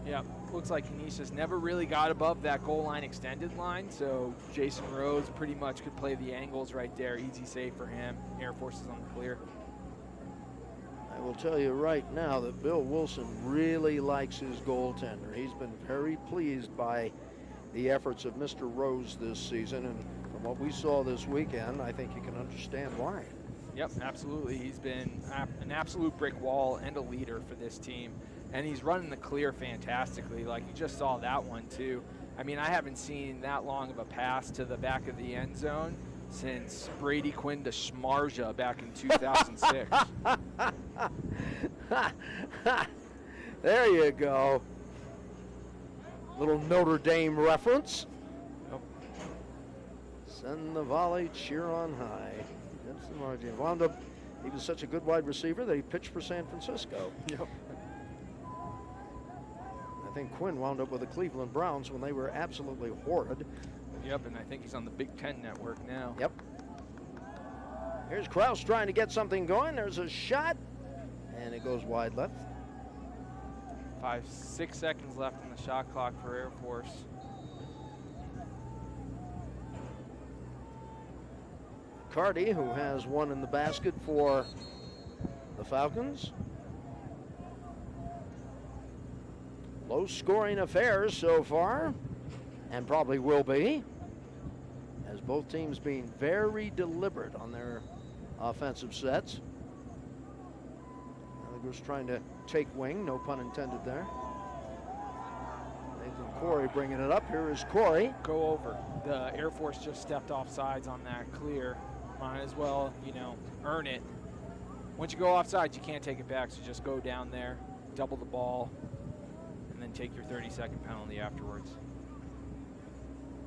Yeah, looks like Canisius never really got above that goal line extended line, so Jason Rose pretty much could play the angles right there. Easy save for him. Air Force is on the clear. I will tell you right now that Bill Wilson really likes his goaltender. He's been very pleased by the efforts of Mr. Rose this season, and from what we saw this weekend, I think you can understand why. Yep, absolutely. He's been an absolute brick wall and a leader for this team. And he's running the clear fantastically. Like, you just saw that one, too. I mean, I haven't seen that long of a pass to the back of the end zone since Brady Quinn to Schmarja back in 2006. There you go. Little Notre Dame reference. Nope. Send the volley, cheer on high. That's the margin. Wound up, he was such a good wide receiver that he pitched for San Francisco. Yep. I think Quinn wound up with the Cleveland Browns when they were absolutely horrid. Yep, and I think he's on the Big Ten network now. Yep. Here's Kraus trying to get something going. There's a shot, and it goes wide left. 6 seconds left on the shot clock for Air Force. Carty, who has one in the basket for the Falcons. Low-scoring affairs so far, and probably will be, as both teams being very deliberate on their offensive sets. Gallagher's trying to take wing, no pun intended there. Nathan Corey bringing it up. Here is Corey. Go over. The Air Force just stepped off sides on that clear. Might as well, earn it. Once you go off sides, you can't take it back, so just go down there, double the ball, and then take your 30-second penalty afterwards.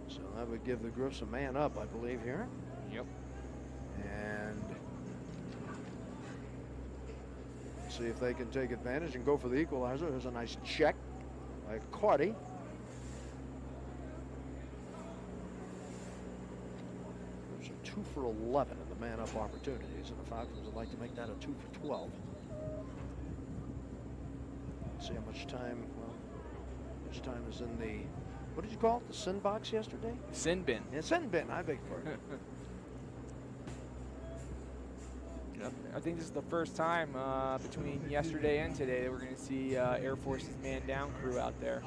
So that would give the Griffs a man up, I believe, here. Yep. And see if they can take advantage and go for the equalizer. There's a nice check by Carty. There's a 2 for 11 in the man-up opportunities, and the Falcons would like to make that a 2 for 12. Let's see how much time, much time is in the, what did you call it, the sin box yesterday? Sin bin. Yeah, sin bin, I beg your pardon. Yep. I think this is the first time between yesterday and today that we're going to see Air Force's man-down crew out there.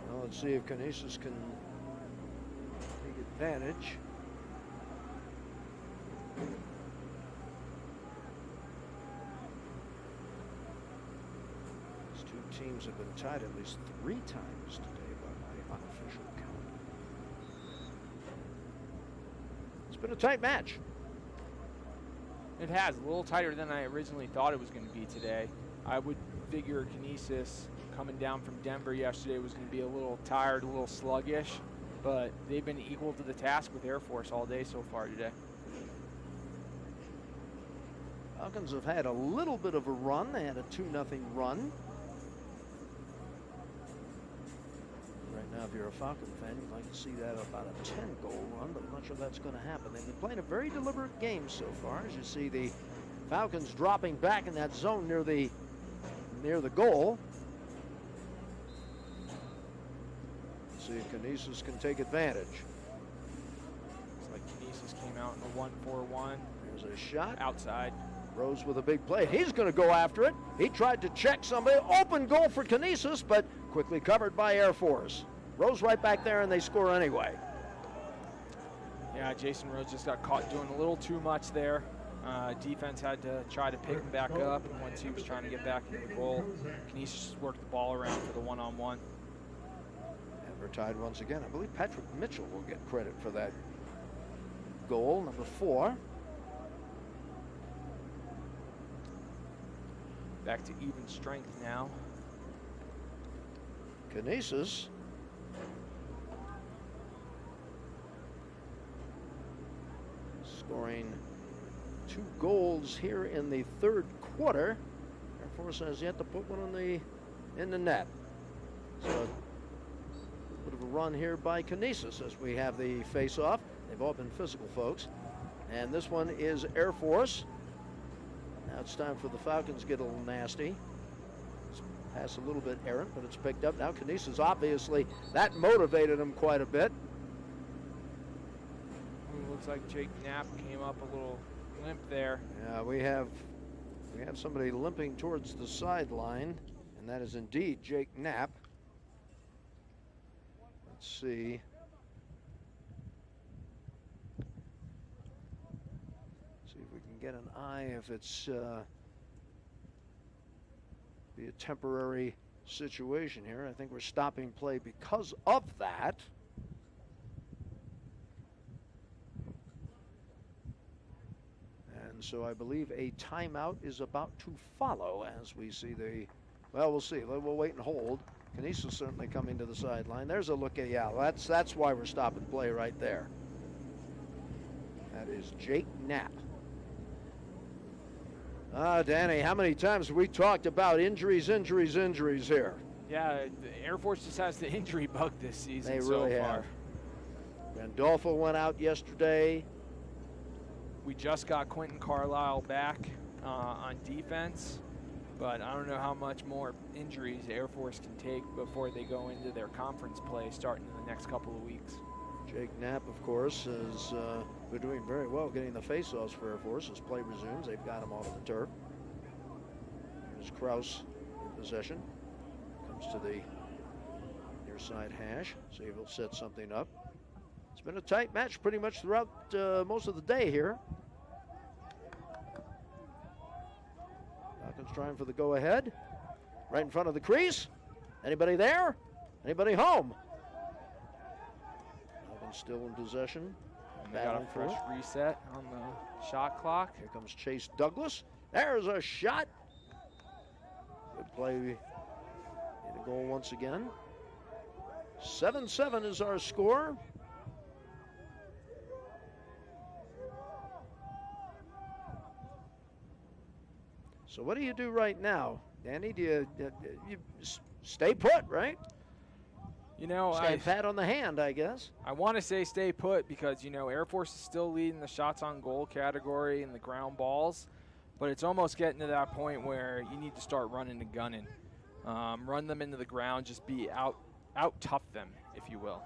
Well, let's see if Canisius can take advantage. These two teams have been tied at least 3 times today by my unofficial count. It's been a tight match. It has, a little tighter than I originally thought it was going to be today. I would figure Canisius coming down from Denver yesterday was going to be a little tired, a little sluggish, but they've been equal to the task with Air Force all day so far today. Falcons have had a little bit of a run. They had a 2-0 run. Right now, if you're a Falcon fan, you'd like to see that about a 10-goal run, but I'm not sure that's going to happen. They've been playing a very deliberate game so far. As you see, the Falcons dropping back in that zone near the goal. See if Canisius can take advantage. Looks like Canisius came out in a 1-4-1. There's a shot. Outside. Rose with a big play. He's going to go after it. He tried to check somebody. Open goal for Canisius, but quickly covered by Air Force. Rose right back there, and they score anyway. Yeah, Jason Rose just got caught doing a little too much there. Defense had to try to pick him back up, and once he was trying to get back into the goal, Canisius worked the ball around for the one-on-one. And we're tied once again. I believe Patrick Mitchell will get credit for that goal, number 4. Back to even strength now. Canisius scoring 2 goals here in the 3rd quarter. Air Force has yet to put one in the net. So a bit of a run here by Canisius as we have the face-off. They've all been physical folks. And this one is Air Force. Now it's time for the Falcons to get a little nasty. Pass a little bit errant, but it's picked up. Now Canisius, obviously, that motivated him quite a bit. Looks like Jake Knapp came up a little limp there. Yeah, we have somebody limping towards the sideline, and that is indeed Jake Knapp. Let's see. See if we can get an eye if it's be a temporary situation here. I think we're stopping play because of that. And so I believe a timeout is about to follow as we see the, well, we'll see. We'll wait and hold. Canisius certainly coming to the sideline. There's a look at, yeah, that's why we're stopping play right there. That is Jake Knapp. Danny, how many times have we talked about injuries here? Yeah, the Air Force just has the injury bug this season. They really so far. have. Randolfo went out yesterday. We just got Quentin Carlisle back on defense, but I don't know how much more injuries Air Force can take before they go into their conference play starting in the next couple of weeks. Jake Knapp, of course, is we're doing very well getting the face-offs for Air Force as play resumes. They've got him off the turf. There's Kraus in possession. Comes to the near side hash. See if he'll set something up. It's been a tight match pretty much throughout most of the day here. Falcons trying for the go-ahead. Right in front of the crease. Anybody there? Anybody home? Falcons still in possession. They got a fresh reset on the shot clock. Here comes Chase Douglas. There's a shot. Good play. Need a goal once again. 7-7 is our score. So what do you do right now, Danny? Do you stay put, right? You know, Stay pat on the hand, I guess. I want to say stay put because, you know, Air Force is still leading the shots on goal category and the ground balls, but it's almost getting to that point where you need to start running and gunning. Run them into the ground, just be out tough them, if you will.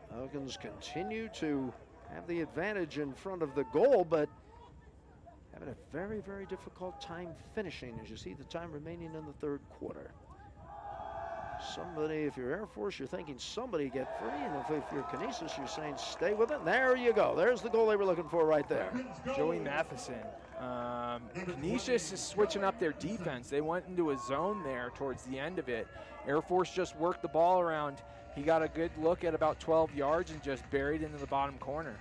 Falcons continue to have the advantage in front of the goal, but having a very, very difficult time finishing as you see the time remaining in the third quarter. Somebody, if you're Air Force, you're thinking somebody get free, and if you're Canisius, you're saying stay with it. And there you go. There's the goal they were looking for right there. Joey Matheson. Canisius is switching up their defense. They went into a zone there towards the end of it. Air Force just worked the ball around. He got a good look at about 12 yards and just buried into the bottom corner.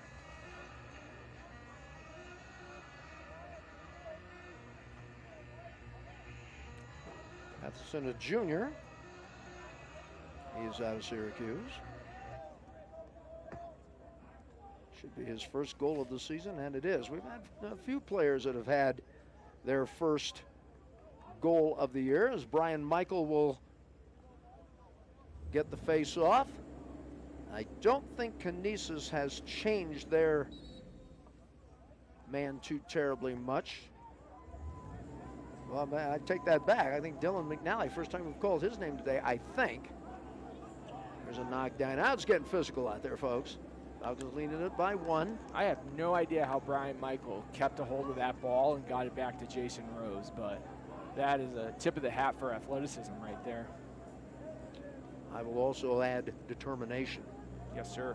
Matheson, a junior. He's out of Syracuse. Should be his first goal of the season, and it is. We've had a few players that have had their first goal of the year, as Brian Michael will get the face off. I don't think Canisius has changed their man too terribly much. Well, I take that back. I think Dylan McNally, first time we've called his name today, I think. There's a knockdown. Now it's getting physical out there, folks. Falcons leading it by 1. I have no idea how Brian Michael kept a hold of that ball and got it back to Jason Rose, but that is a tip of the hat for athleticism right there. I will also add determination. Yes, sir.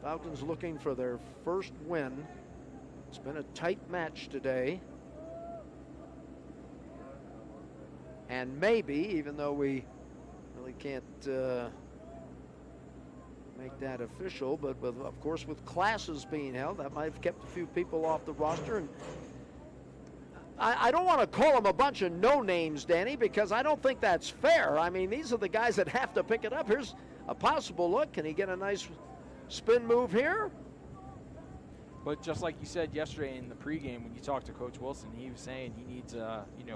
Falcons looking for their first win. It's been a tight match today. And maybe, even though we really can't make that official, but of course with classes being held, that might have kept a few people off the roster. And I don't want to call them a bunch of no-names, Danny, because I don't think that's fair. I mean, these are the guys that have to pick it up. Here's a possible look. Can he get a nice spin move here? But just like you said yesterday in the pregame when you talked to Coach Wilson, he was saying he needs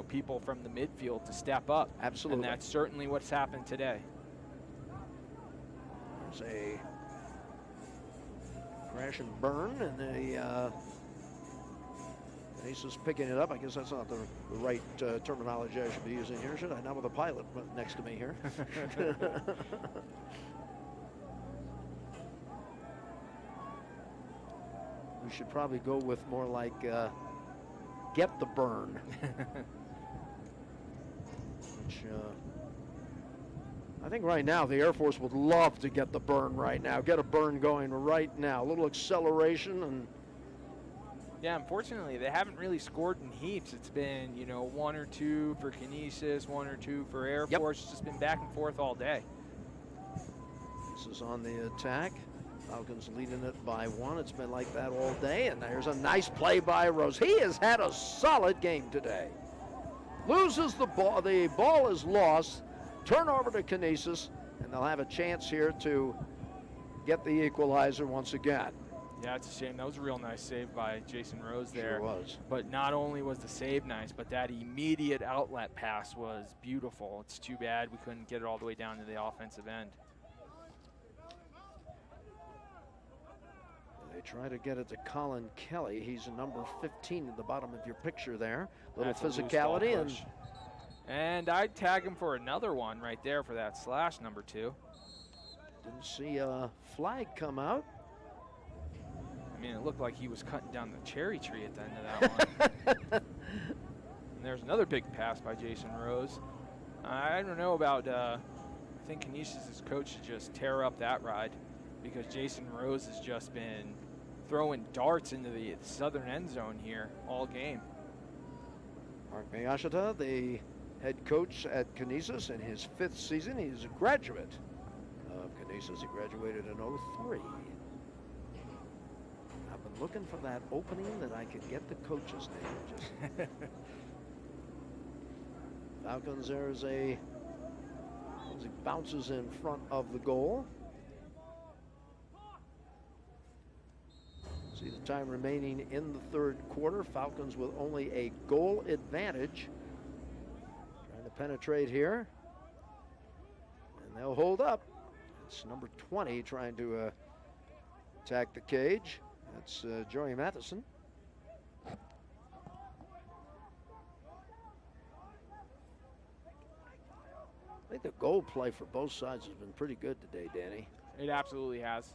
people from the midfield to step up. Absolutely. And that's certainly what's happened today. There's a crash and burn, and Canisius picking it up. I guess that's not the right terminology I should be using here, should I? Not with a pilot next to me here. We should probably go with more like get the burn. Which I think right now the Air Force would love to get the burn right now. Get a burn going right now. A little acceleration and. Yeah, unfortunately, they haven't really scored in heaps. It's been, 1 or 2 for Canisius, 1 or 2 for Air Force. It's just been back and forth all day. This is on the attack. Falcons leading it by 1. It's been like that all day, and there's a nice play by Rose. He has had a solid game today. Loses the ball. The ball is lost. Turnover to Canisius, and they'll have a chance here to get the equalizer once again. Yeah, it's a shame. That was a real nice save by Jason Rose there. Sure was. But not only was the save nice, but that immediate outlet pass was beautiful. It's too bad we couldn't get it all the way down to the offensive end. They try to get it to Colin Kelly. He's number 15 at the bottom of your picture there. Little That's physicality. And I'd tag him for another one right there for that slash, number 2. Didn't see a flag come out. I mean, it looked like he was cutting down the cherry tree at the end of that one. And there's another big pass by Jason Rose. I don't know about, I think Canisius' coach should just tear up that ride because Jason Rose has just been throwing darts into the southern end zone here all game. Mark Miyashita, the head coach at Canisius in his 5th season. He's a graduate of Canisius. He graduated in '03. I've been looking for that opening that I could get the coach's name. Just Falcons, there's a, as he bounces in front of the goal. See the time remaining in the 3rd quarter. Falcons with only a goal advantage. Trying to penetrate here. And they'll hold up. It's number 20 trying to attack the cage. That's Joey Matheson. I think the goal play for both sides has been pretty good today, Danny. It absolutely has.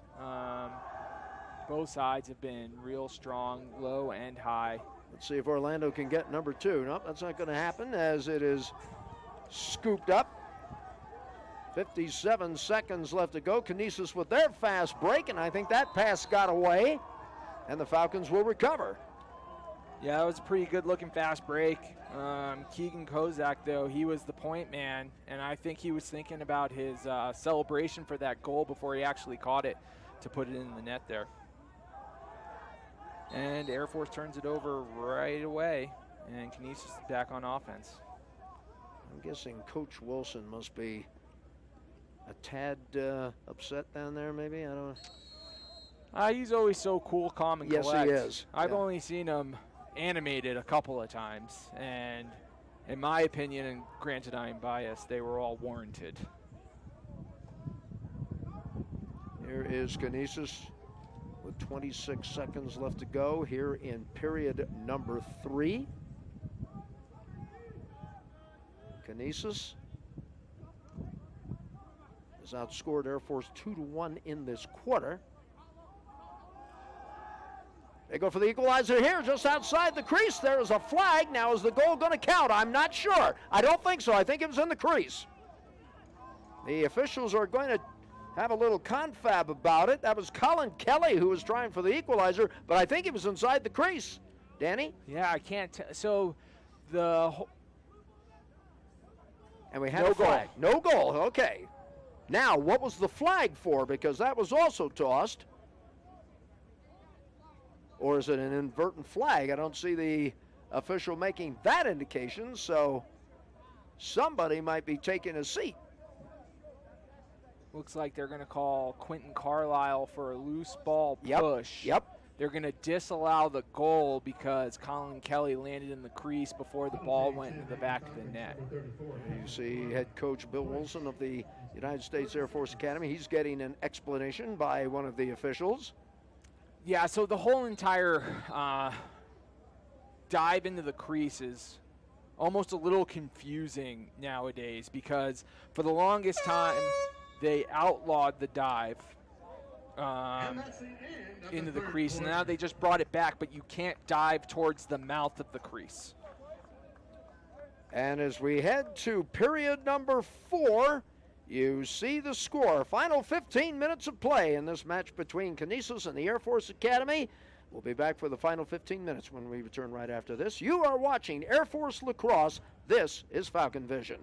Both sides have been real strong, low and high. Let's see if Orlando can get number 2. Nope, that's not going to happen as it is scooped up. 57 seconds left to go. Canisius with their fast break, and I think that pass got away, and the Falcons will recover. Yeah, it was a pretty good-looking fast break. Keegan Kozak, though, he was the point man, and I think he was thinking about his celebration for that goal before he actually caught it to put it in the net there. And Air Force turns it over right away, and Canisius is back on offense. I'm guessing Coach Wilson must be a tad upset down there, maybe? I don't know. He's always so cool, calm, and collect. Yes, he is. I've only seen him animated a couple of times, and in my opinion, and granted I am biased, they were all warranted. Here is Canisius with 26 seconds left to go here in period number 3. Canisius has outscored Air Force 2-1 in this quarter. They go for the equalizer here, just outside the crease. There is a flag. Now, is the goal going to count? I'm not sure. I don't think so. I think it was in the crease. The officials are going to have a little confab about it. That was Colin Kelly who was trying for the equalizer, but I think it was inside the crease. Danny? Yeah, I can't tell. So the and we had a flag. No goal. Okay. Now, what was the flag for? Because that was also tossed. Or is it an inadvertent flag? I don't see the official making that indication, so somebody might be taking a seat. Looks like they're going to call Quentin Carlisle for a loose ball push. Yep. they're going to disallow the goal because Colin Kelly landed in the crease before the ball went into the back of the net. You see head coach Bill Wilson of the United States Air Force Academy. He's getting an explanation by one of the officials. Yeah, so the whole entire dive into the crease is almost a little confusing nowadays because for the longest time they outlawed the dive into the crease, and now they just brought it back, but you can't dive towards the mouth of the crease. And as we head to period number 4, you see the score. Final 15 minutes of play in this match between Canisius and the Air Force Academy. We'll be back for the final 15 minutes when we return right after this. You are watching Air Force Lacrosse. This is Falcon Vision.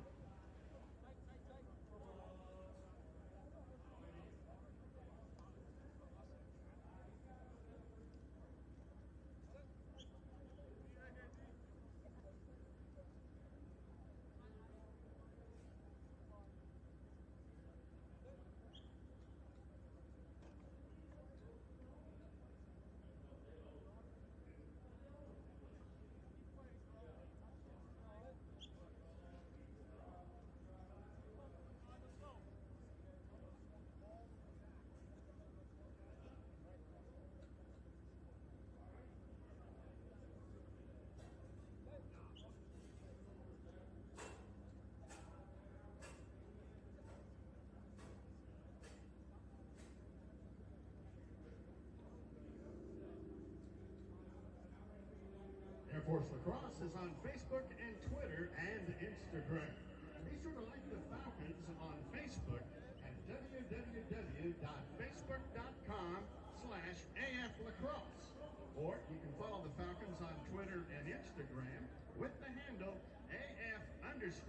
Air Force Lacrosse is on Facebook and Twitter and Instagram. Be sure to like the Falcons on Facebook at www.facebook.com/AFLacrosse. Or you can follow the Falcons on Twitter and Instagram with the handle AF_LAS.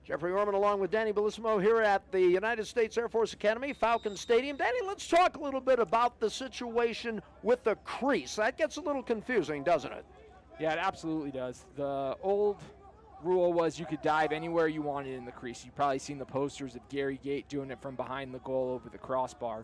Jeffrey Orman along with Danny Bellissimo here at the United States Air Force Academy, Falcon Stadium. Danny, let's talk a little bit about the situation with the crease. That gets a little confusing, doesn't it? Yeah, it absolutely does. The old rule was you could dive anywhere you wanted in the crease. You've probably seen the posters of Gary Gate doing it from behind the goal over the crossbar.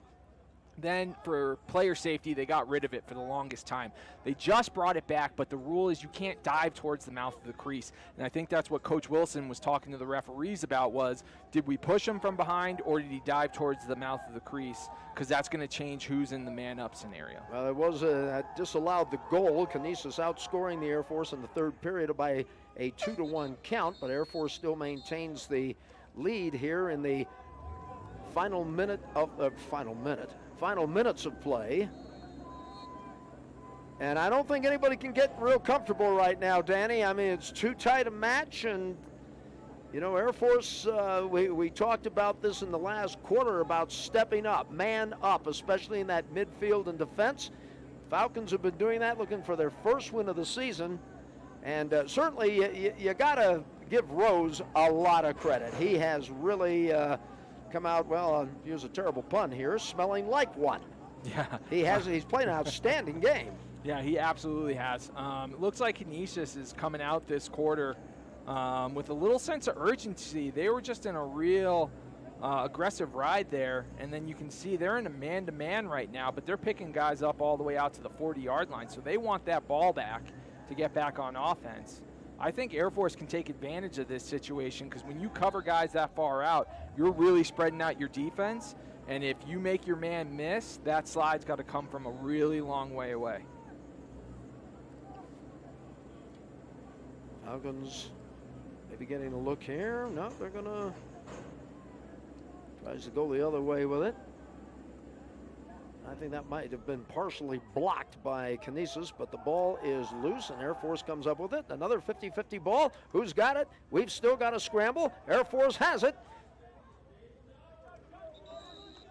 Then for player safety, they got rid of it for the longest time. They just brought it back, but the rule is you can't dive towards the mouth of the crease. And I think that's what Coach Wilson was talking to the referees about was, did we push him from behind or did he dive towards the mouth of the crease? Because that's going to change who's in the man-up scenario. Well, it was disallowed the goal. Canisius outscoring the Air Force in the third period by a 2-1 count, but Air Force still maintains the lead here in the final minutes of play. And I don't think anybody can get real comfortable right now, Danny. I mean, it's too tight a match, and you know, Air Force, we talked about this in the last quarter about stepping up, man up, especially in that midfield and defense. Falcons have been doing that, looking for their first win of the season. And certainly you got to give Rose a lot of credit. He has really come out, well, use a terrible pun here, smelling like one. Yeah. He's played an outstanding game. Yeah, he absolutely has. It looks like Canisius is coming out this quarter with a little sense of urgency. They were just in a real aggressive ride there, and then you can see they're in a man-to-man right now, but they're picking guys up all the way out to the 40-yard line, so they want that ball back to get back on offense. I think Air Force can take advantage of this situation because when you cover guys that far out, you're really spreading out your defense. And if you make your man miss, that slide's got to come from a really long way away. Falcons maybe getting a look here. No, they're going to tries to go the other way with it. I think that might have been partially blocked by Canisius, but the ball is loose, and Air Force comes up with it. Another 50-50 ball. Who's got it? We've still got a scramble. Air Force has it.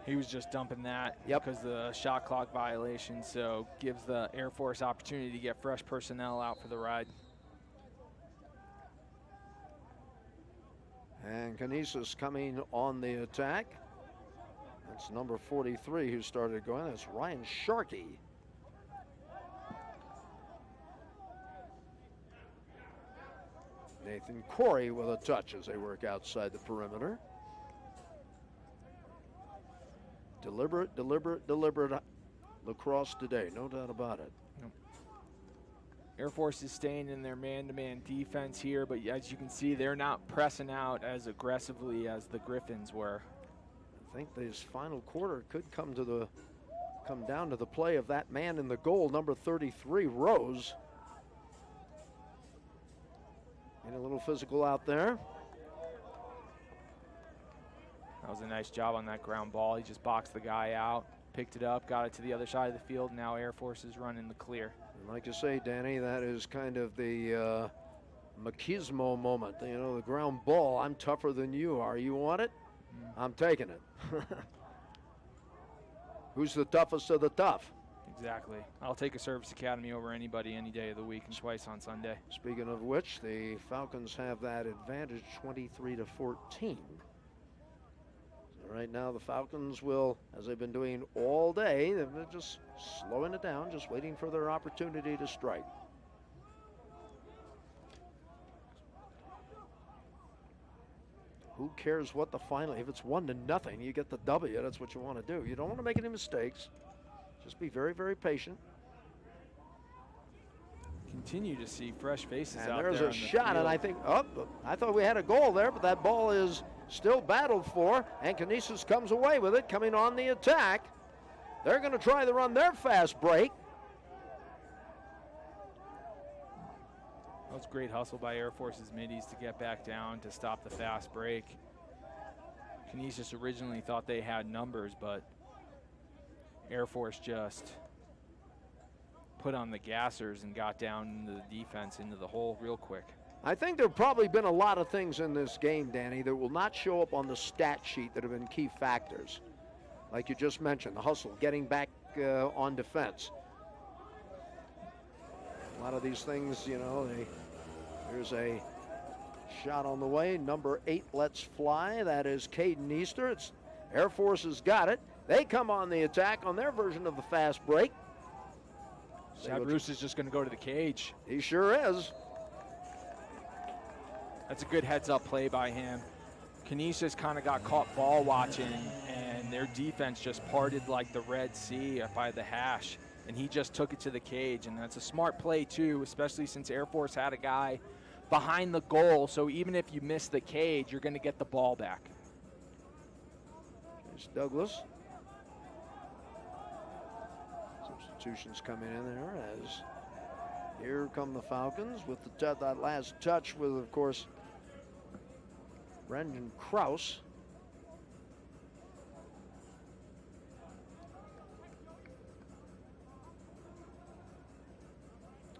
He was just dumping that Yep. because of the shot clock violation, so gives the Air Force opportunity to get fresh personnel out for the ride. And Canisius coming on the attack. That's number 43 who started going. That's Ryan Sharkey. Nathan Corey with a touch as they work outside the perimeter. Deliberate lacrosse today, no doubt about it. Air Force is staying in their man-to-man defense here, but as you can see, they're not pressing out as aggressively as the Griffins were. I think this final quarter could come down to the play of that man in the goal, number 33, Rose. Getting a little physical out there. That was a nice job on that ground ball. He just boxed the guy out, picked it up, got it to the other side of the field. Now Air Force is running the clear. And like you say, Danny, that is kind of the machismo moment. You know, the ground ball, I'm tougher than you are. You want it? I'm taking it. Who's the toughest of the tough? Exactly. I'll take a service academy over anybody any day of the week and twice on Sunday. Speaking of which, the Falcons have that advantage 23-14. So right now the Falcons will, as they've been doing all day, they're just slowing it down, just waiting for their opportunity to strike. Who cares what the final, if it's 1-0, you get the W, that's what you want to do. You don't want to make any mistakes. Just be very, very patient. Continue to see fresh faces And out there's there a on the shot, field. and I think, I thought we had a goal there, but that ball is still battled for, and Canisius comes away with it, coming on the attack. They're going to try to run their fast break. That was great hustle by Air Force's middies to get back down to stop the fast break. Canisius originally thought they had numbers, but Air Force just put on the gassers and got down into the defense, into the hole real quick. I think there have probably been a lot of things in this game, Danny, that will not show up on the stat sheet that have been key factors. Like you just mentioned, the hustle, getting back on defense. A lot of these things, you know, there's a shot on the way. Number 8 lets fly. That is Caden Easter. It's Air Force has got it. They come on the attack on their version of the fast break. Chad Bruce is just going to go to the cage. He sure is. That's a good heads-up play by him. Canisius kind of got caught ball watching, and their defense just parted like the Red Sea by the hash, and he just took it to the cage, and that's a smart play too, especially since Air Force had a guy behind the goal, so even if you miss the cage, you're going to get the ball back. There's Douglas. Substitutions coming in there as here come the Falcons with that last touch with, of course, Brendan Krause.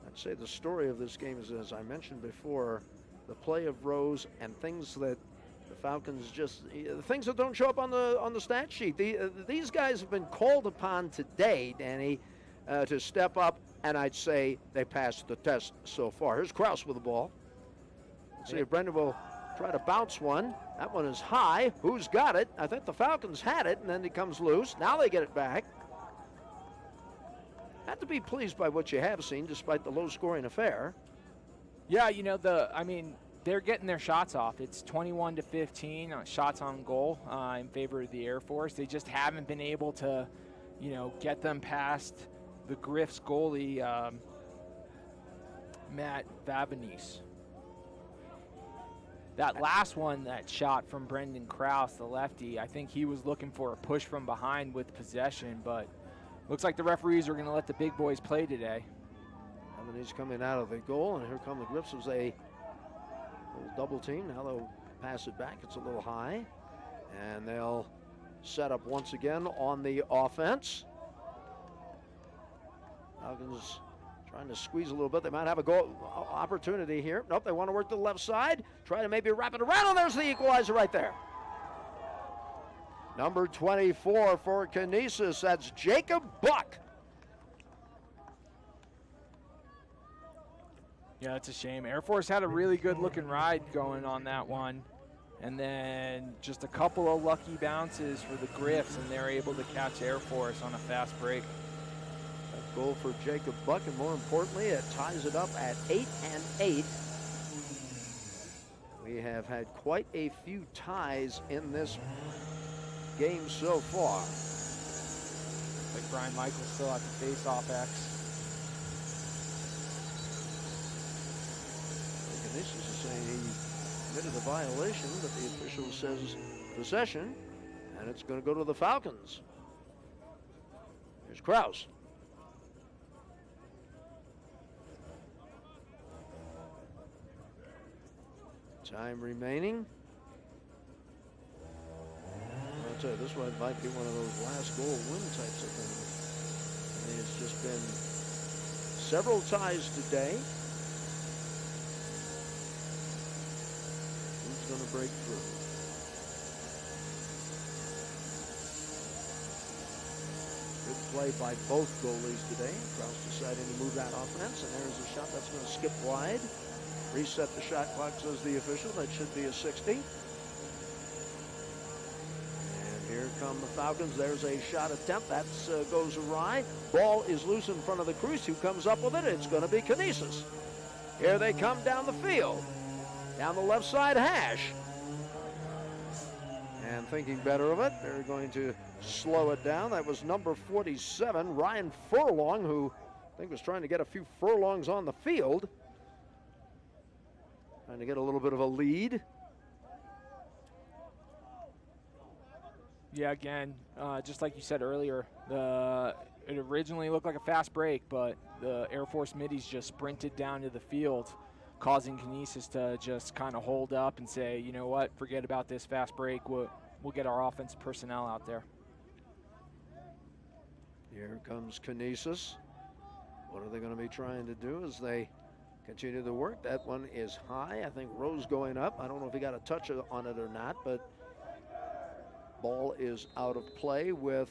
I'd say the story of this game is, as I mentioned before, the play of Rose and things that the Falcons just, things that don't show up on the stat sheet. These guys have been called upon today, Danny, to step up, and I'd say they passed the test so far. Here's Krause with the ball. Let's see if Brendan will try to bounce one. That one is high. Who's got it? I think the Falcons had it, and then it comes loose. Now they get it back. Have to be pleased by what you have seen, despite the low-scoring affair. Yeah, you know, they're getting their shots off. It's 21-15 shots on goal in favor of the Air Force. They just haven't been able to, you know, get them past the Griffs goalie, Matt Vavanese. That last one, that shot from Brendan Krause, the lefty, I think he was looking for a push from behind with possession, but looks like the referees are going to let the big boys play today. And then he's coming out of the goal, and here come the Griffs as a little double team. Now they'll pass it back. It's a little high, and they'll set up once again on the offense. Falcons trying to squeeze a little bit. They might have a goal opportunity here. Nope, they want to work to the left side. Try to maybe wrap it around, and there's the equalizer right there. Number 24 for Canisius, that's Jacob Buck. Yeah, it's a shame. Air Force had a really good looking ride going on that one. And then just a couple of lucky bounces for the Griffs, and they're able to catch Air Force on a fast break. Goal for Jacob Buck, and more importantly, it ties it up at 8-8. We have had quite a few ties in this game so far. Like Brian Michaels still at the face-off X. Canisius is saying he committed a violation, but the official says possession, and it's going to go to the Falcons. Here's Krause. Time remaining. I'll tell you, this one might be one of those last goal win types of things. I mean, it's just been several ties today. Who's going to break through? Good play by both goalies today. Krause deciding to move that offense, and there's a shot that's going to skip wide. Reset the shot clock, says the official. That should be a 60. And here come the Falcons. There's a shot attempt. That goes awry. Ball is loose in front of the crease. Who comes up with it? It's going to be Canisius. Here they come down the field. Down the left side hash. And thinking better of it, they're going to slow it down. That was number 47, Ryan Furlong, who I think was trying to get a few furlongs on the field. Trying to get a little bit of a lead. Yeah, again, just like you said earlier, it originally looked like a fast break, but the Air Force middies just sprinted down to the field, causing Canisius to just kind of hold up and say, you know what, forget about this fast break. We'll get our offensive personnel out there. Here comes Canisius. What are they going to be trying to do as they continue to work? That one is high. I think Rose going up. I don't know if he got a touch on it or not, but ball is out of play with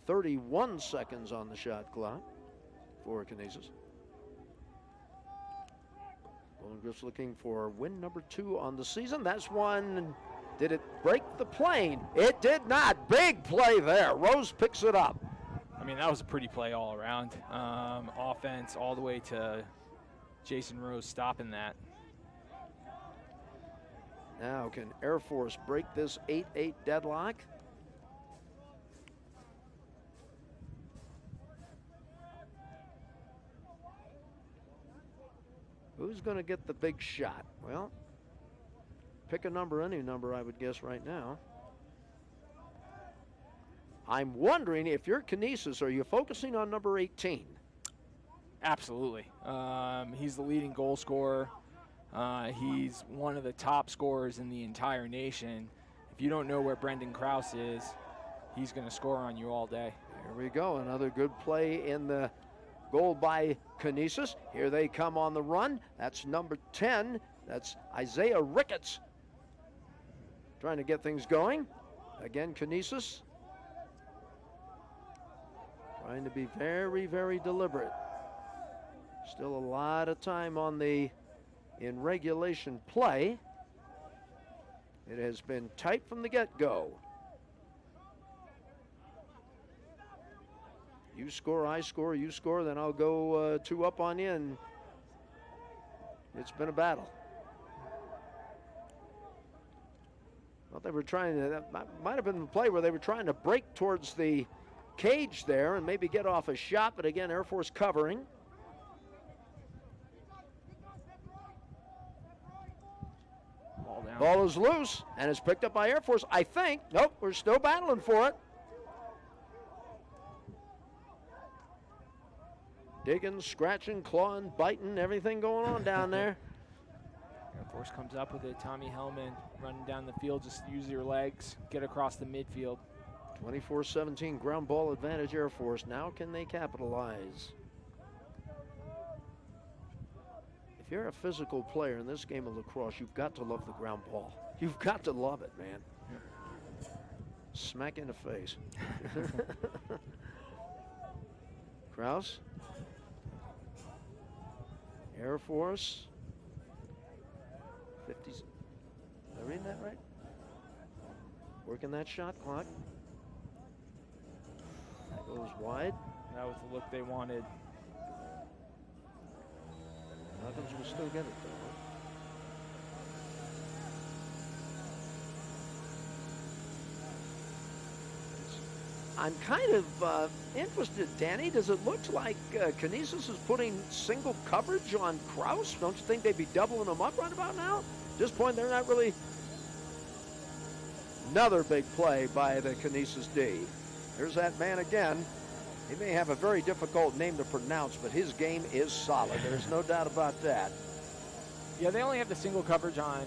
31 seconds on the shot clock for Canisius. Golden Griffs looking for win number 2 on the season. That's one. Did it break the plane? It did not. Big play there. Rose picks it up. I mean, that was a pretty play all around. Offense all the way to Jason Rose stopping that. Now can Air Force break this 8-8 deadlock? Who's going to get the big shot? Well, pick a number, any number, I would guess right now. I'm wondering if you're Canisius, are you focusing on number 18? Absolutely. He's the leading goal scorer. He's one of the top scorers in the entire nation. If you don't know where Brendan Krause is, he's going to score on you all day. Here we go. Another good play in the goal by Canisius. Here they come on the run. That's number 10. That's Isaiah Ricketts. Trying to get things going. Again, Canisius. Trying to be very, very deliberate. Still a lot of time on the in regulation play. It has been tight from the get-go. You score, I score, you score, then I'll go 2 up on you, and it's been a battle. Well, they were trying to, that might have been the play where they were trying to break towards the cage there and maybe get off a shot, but again, Air Force covering. now. Ball is loose, and it's picked up by Air Force, I think. Nope, we're still battling for it. Digging, scratching, clawing, biting, everything going on down there. Air Force comes up with it. Tommy Hellman running down the field. Just use your legs, get across the midfield. 24-17 ground ball advantage Air Force. Now can they capitalize? If you're a physical player in this game of lacrosse, you've got to love the ground ball. You've got to love it, man. Smack in the face. Kraus. Air Force. 50s. Am I reading that right? Working that shot clock. That goes wide. That was the look they wanted. Hawkins will still get it though. I'm kind of interested, Danny. Does it look like Canisius is putting single coverage on Kraus? Don't you think they'd be doubling him up right about now? At this point, they're not really. Another big play by the Canisius D. Here's that man again. He may have a very difficult name to pronounce, but his game is solid. There's no doubt about that. Yeah, they only have the single coverage on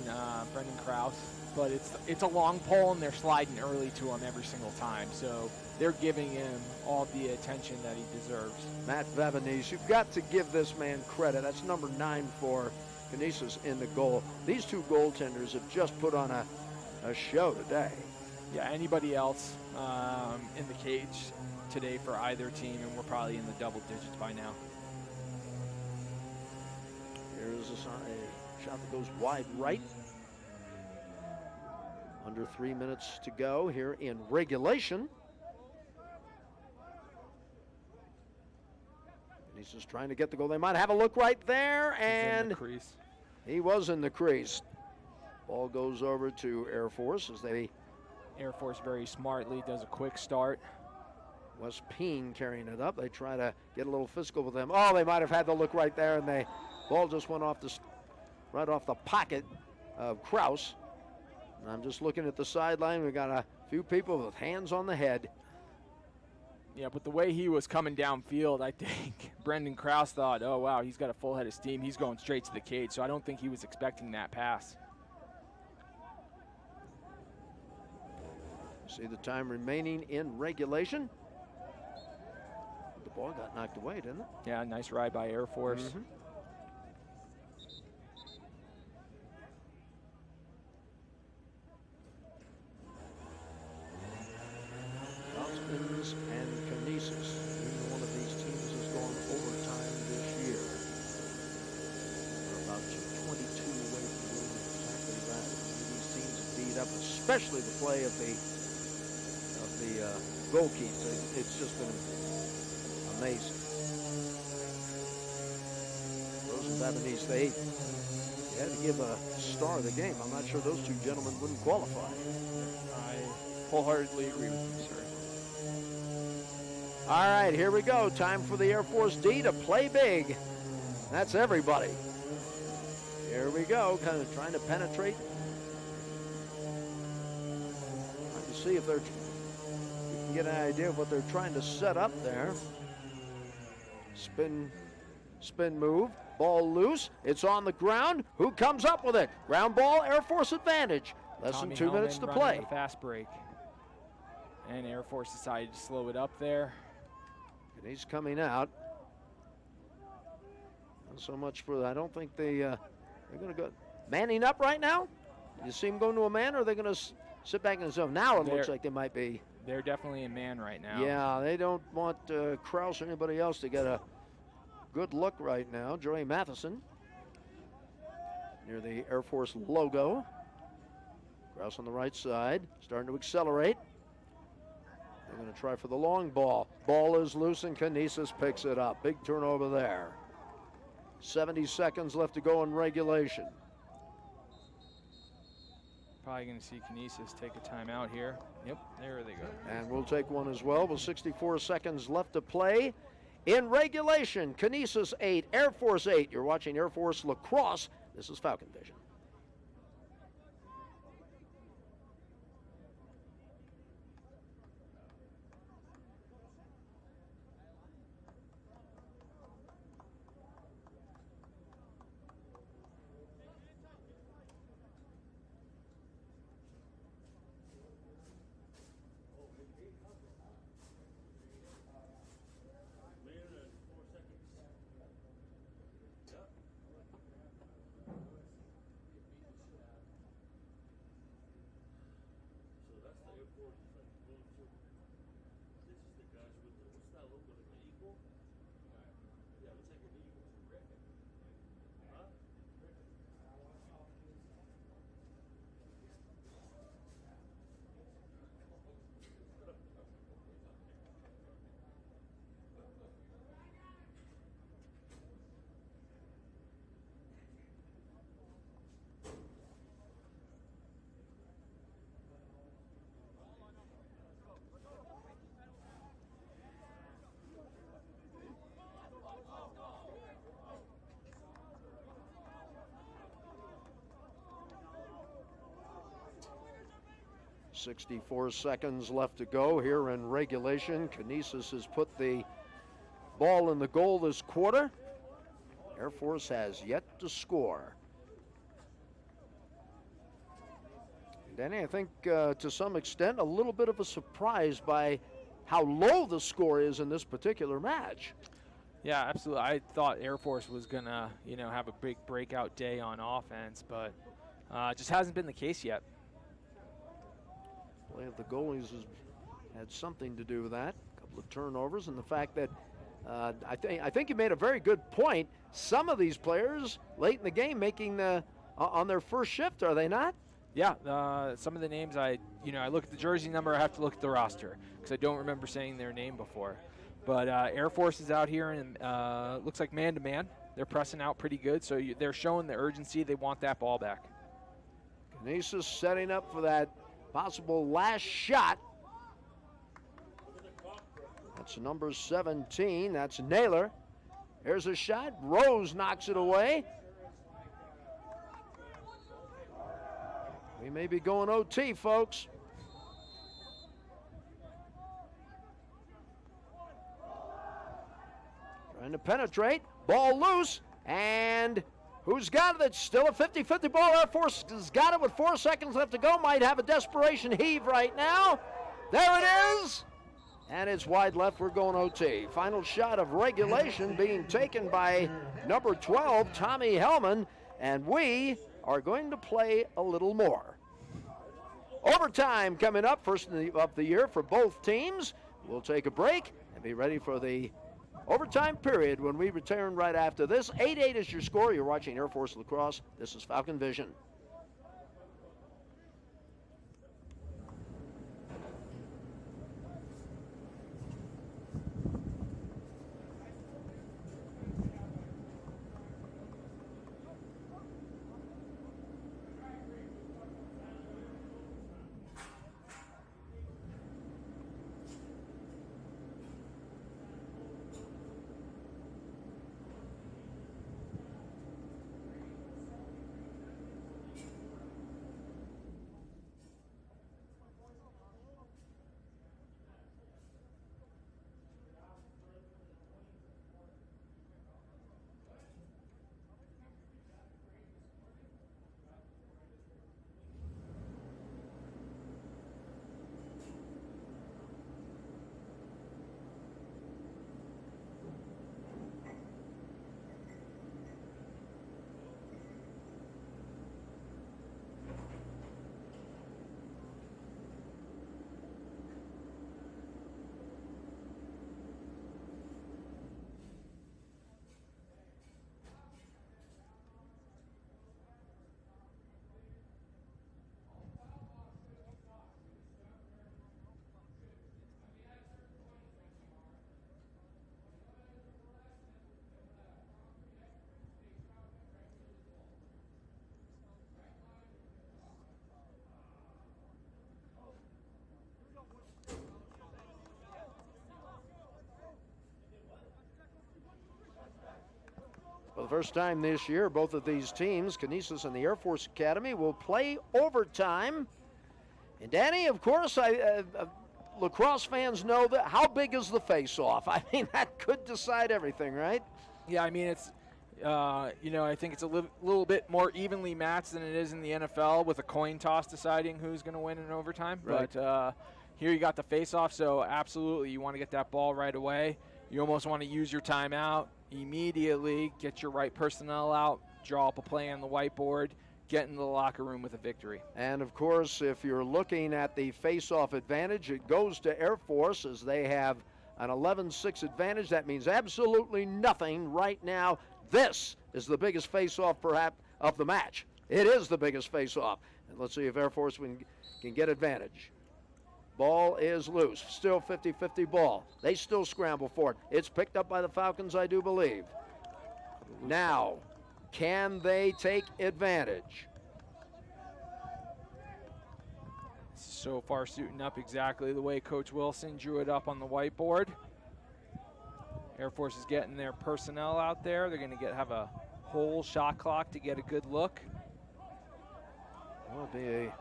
Brendan Kraus, but it's a long pole, and they're sliding early to him every single time. So they're giving him all the attention that he deserves. Matt Vavanese, you've got to give this man credit. That's number 9 for Canisius in the goal. These two goaltenders have just put on a show today. Yeah, anybody else in the cage today for either team, and we're probably in the double digits by now. Here's a shot that goes wide right. Under 3 minutes to go here in regulation. He's just trying to get the goal. They might have a look right there, and he's in the crease. He was in the crease. Ball goes over to Air Force as they. Air Force very smartly does a quick start. Wes Peen carrying it up. They try to get a little physical with them. Oh, they might have had the look right there, and the ball just went off right off the pocket of Kraus. And I'm just looking at the sideline. We got a few people with hands on the head. Yeah, but the way he was coming downfield, I think Brendan Kraus thought, oh, wow, he's got a full head of steam. He's going straight to the cage, so I don't think he was expecting that pass. See the time remaining in regulation. The ball got knocked away, didn't it? Yeah, nice ride by Air Force. Mm-hmm. Falcons and Canisius. Neither one of these teams has gone overtime this year. We're about 2:22 away from doing exactly that. These teams have beat up, especially the play of the goalkeepers. It's just been amazing. Rose and Babanese, they had to give a star of the game. I'm not sure those two gentlemen wouldn't qualify. I wholeheartedly agree with you, sir. All right, here we go. Time for the Air Force D to play big. That's everybody. Here we go, kind of trying to penetrate. Trying to see if you can get an idea of what they're trying to set up there. Spin move, ball loose. It's on the ground. Who comes up with it? Ground ball, Air Force advantage. Less than 2 minutes to play. A fast break. And Air Force decided to slow it up there. And he's coming out. Not so much for, I don't think they're going to go. Manning up right now? You see him going to a man, or are they going to sit back in the zone? Now it looks like they might be. They're definitely in man right now. Yeah, they don't want Kraus or anybody else to get a good look right now. Joey Matheson near the Air Force logo. Kraus on the right side, starting to accelerate. They're going to try for the long ball. Ball is loose and Canisius picks it up. Big turnover there. 70 seconds left to go in regulation. Probably going to see Canisius take a timeout here. Yep, there they go. And we'll take one as well with 64 seconds left to play. In regulation, Canisius 8, Air Force 8. You're watching Air Force Lacrosse. This is Falcon Vision. 64 seconds left to go here in regulation. Canisius has put the ball in the goal this quarter. Air Force has yet to score. Danny, I think to some extent a little bit of a surprise by how low the score is in this particular match. Yeah, absolutely. I thought Air Force was going to, have a big breakout day on offense, but it just hasn't been the case yet. Play of the goalies has had something to do with that. A couple of turnovers and the fact that I think you made a very good point. Some of these players late in the game making on their first shift, are they not? Yeah, some of the names I look at the jersey number, I have to look at the roster because I don't remember saying their name before. But Air Force is out here and looks like man-to-man. They're pressing out pretty good, so they're showing the urgency. They want that ball back. Canisius setting up for that possible last shot. That's number 17. That's Naylor. Here's a shot. Rose knocks it away. We may be going OT, folks. Trying to penetrate. Ball loose. And who's got it? It's still a 50-50 ball. Air Force has got it with 4 seconds left to go. Might have a desperation heave right now. There it is. And it's wide left. We're going OT. Final shot of regulation being taken by number 12, Tommy Hellman. And we are going to play a little more. Overtime coming up, first of the year for both teams. We'll take a break and be ready for the overtime period when we return right after this. 8-8 is your score. You're watching Air Force Lacrosse. This is Falcon Vision. For the first time this year, both of these teams, Canisius and the Air Force Academy, will play overtime. And Danny, of course, lacrosse fans know that. How big is the face-off? I mean, that could decide everything, right? Yeah, I mean, it's, I think it's a little bit more evenly matched than it is in the NFL with a coin toss deciding who's going to win in overtime. Right. But here you got the face-off, so absolutely you want to get that ball right away. You almost want to use your timeout immediately, get your right personnel out, draw up a play on the whiteboard, get into the locker room with a victory. And, of course, if you're looking at the face-off advantage, it goes to Air Force as they have an 11-6 advantage. That means absolutely nothing right now. This is the biggest face-off, perhaps, of the match. It is the biggest face-off. And let's see if Air Force can get advantage. Ball is loose. Still 50-50 ball. They still scramble for it. It's picked up by the Falcons, I do believe. Now, can they take advantage? So far suiting up exactly the way Coach Wilson drew it up on the whiteboard. Air Force is getting their personnel out there. They're going to have a whole shot clock to get a good look. That'll be a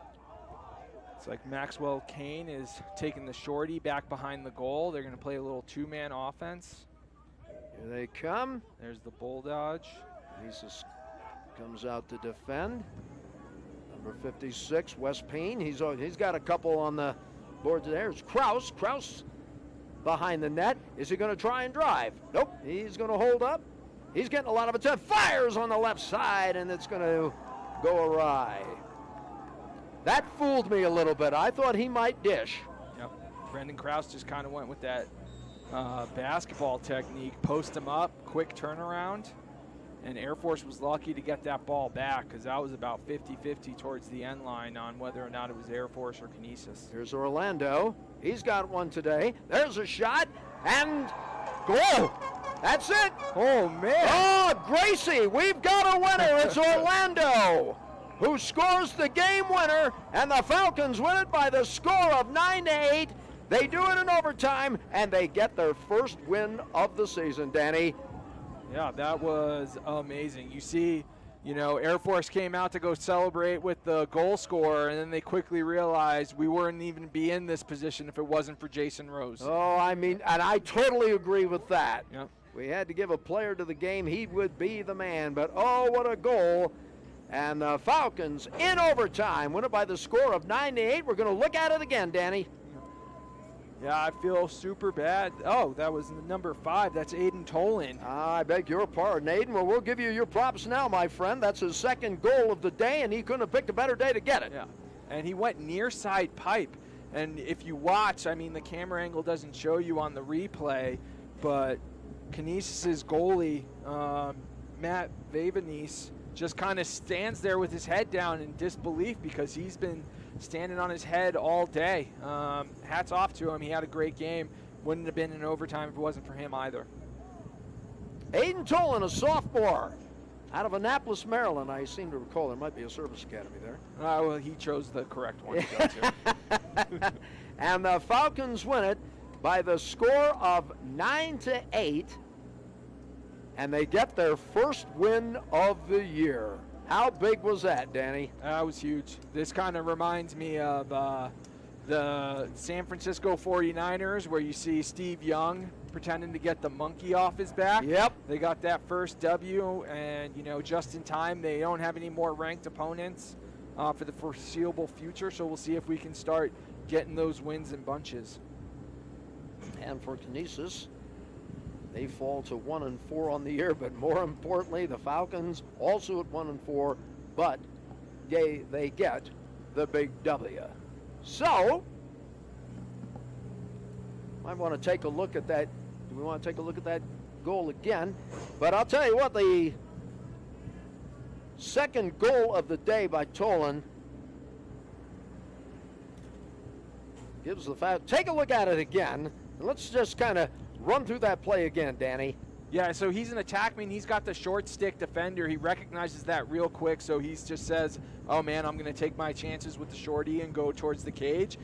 It's like Maxwell Kane is taking the shorty back behind the goal. They're going to play a little two-man offense. Here they come. There's the bull dodge. Canisius comes out to defend. Number 56, Wes Payne. He's got a couple on the board there. It's Kraus. Kraus behind the net. Is he going to try and drive? Nope. He's going to hold up. He's getting a lot of attention. Fires on the left side, and it's going to go awry. That fooled me a little bit. I thought he might dish. Yep. Brendan Kraus just kind of went with that basketball technique. Post him up, quick turnaround. And Air Force was lucky to get that ball back because that was about 50-50 towards the end line on whether or not it was Air Force or Canisius. Here's Orlando. He's got one today. There's a shot, and goal. That's it. Oh, man. Oh, Gracie, we've got a winner. It's Orlando who scores the game winner, and the Falcons win it by the score of 9-8. They do it in overtime, and they get their first win of the season, Danny. Yeah, that was amazing. You see, Air Force came out to go celebrate with the goal scorer, and then they quickly realized we wouldn't even be in this position if it wasn't for Jason Rose. Oh, I mean, and I totally agree with that. Yep. We had to give a player to the game. He would be the man, but oh, what a goal. And the Falcons in overtime win it by the score of 9-8. We're going to look at it again, Danny. Yeah, I feel super bad. Oh, that was number 5. That's Aiden Tolan. I beg your pardon, Aiden. Well, we'll give you your props now, my friend. That's his second goal of the day, and he couldn't have picked a better day to get it. Yeah, and he went near side pipe. And if you watch, I mean, the camera angle doesn't show you on the replay, but Canisius' goalie, Matt Vavanese, just kind of stands there with his head down in disbelief because he's been standing on his head all day. Hats off to him. He had a great game. Wouldn't have been in overtime if it wasn't for him either. Aiden Tolan, a sophomore out of Annapolis, Maryland. I seem to recall there might be a service academy there. Well, he chose the correct one to go to. And the Falcons win it by the score of 9-8. And they get their first win of the year. How big was that, Danny? That was huge. This kind of reminds me of the San Francisco 49ers where you see Steve Young pretending to get the monkey off his back. Yep. They got that first W, and, just in time. They don't have any more ranked opponents for the foreseeable future, so we'll see if we can start getting those wins in bunches. And for Canisius, they fall to 1-4 on the year, but more importantly, the Falcons also at 1-4, but they get the big W. So, might want to take a look at that. Do we want to take a look at that goal again? But I'll tell you what, the second goal of the day by Tolan gives the Falcons. Take a look at it again. And let's just kind of run through that play again, Danny. Yeah, so he's an attackman. He's got the short stick defender. He recognizes that real quick, so he just says, oh, man, I'm going to take my chances with the shorty and go towards the cage.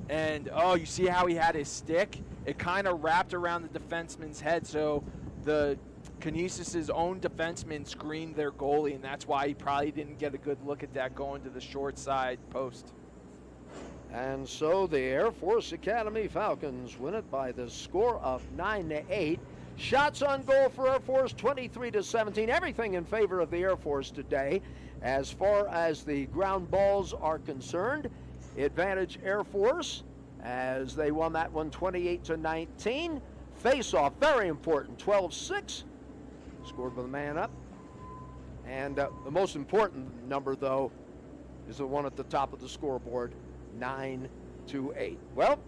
And, you see how he had his stick? It kind of wrapped around the defenseman's head, so the Canisius' own defenseman screened their goalie, and that's why he probably didn't get a good look at that going to the short side post. And so the Air Force Academy Falcons win it by the score of 9-8. Shots on goal for Air Force, 23-17. Everything in favor of the Air Force today. As far as the ground balls are concerned, advantage Air Force as they won that one 28-19. Face-off, very important, 12-6. Scored by the man up. And the most important number, though, is the one at the top of the scoreboard, 9-8. Well,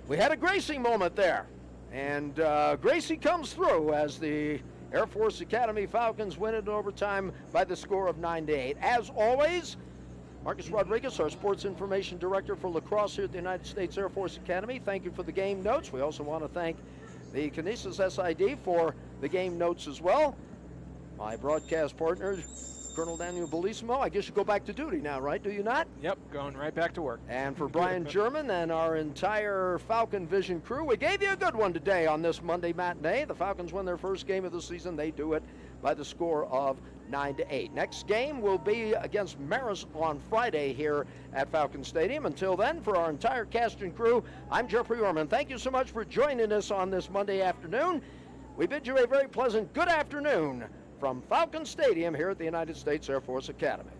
we had a Gracie moment there, and Gracie comes through as the Air Force Academy Falcons win it in overtime by the score of 9-8. As always, Marcus Rodriguez, our sports information director for Lacrosse here at the United States Air Force Academy. Thank you for the game notes. We also want to thank the Canisius SID for the game notes as well. My broadcast partner, Colonel Daniel Bellissimo. I guess you go back to duty now, right? Do you not? Yep, going right back to work. And for Brian German and our entire Falcon Vision crew, we gave you a good one today on this Monday matinee. The Falcons win their first game of the season. They do it by the score of 9-8. Next game will be against Marist on Friday here at Falcon Stadium. Until then, for our entire cast and crew, I'm Jeffrey Orman. Thank you so much for joining us on this Monday afternoon. We bid you a very pleasant good afternoon from Falcon Stadium here at the United States Air Force Academy.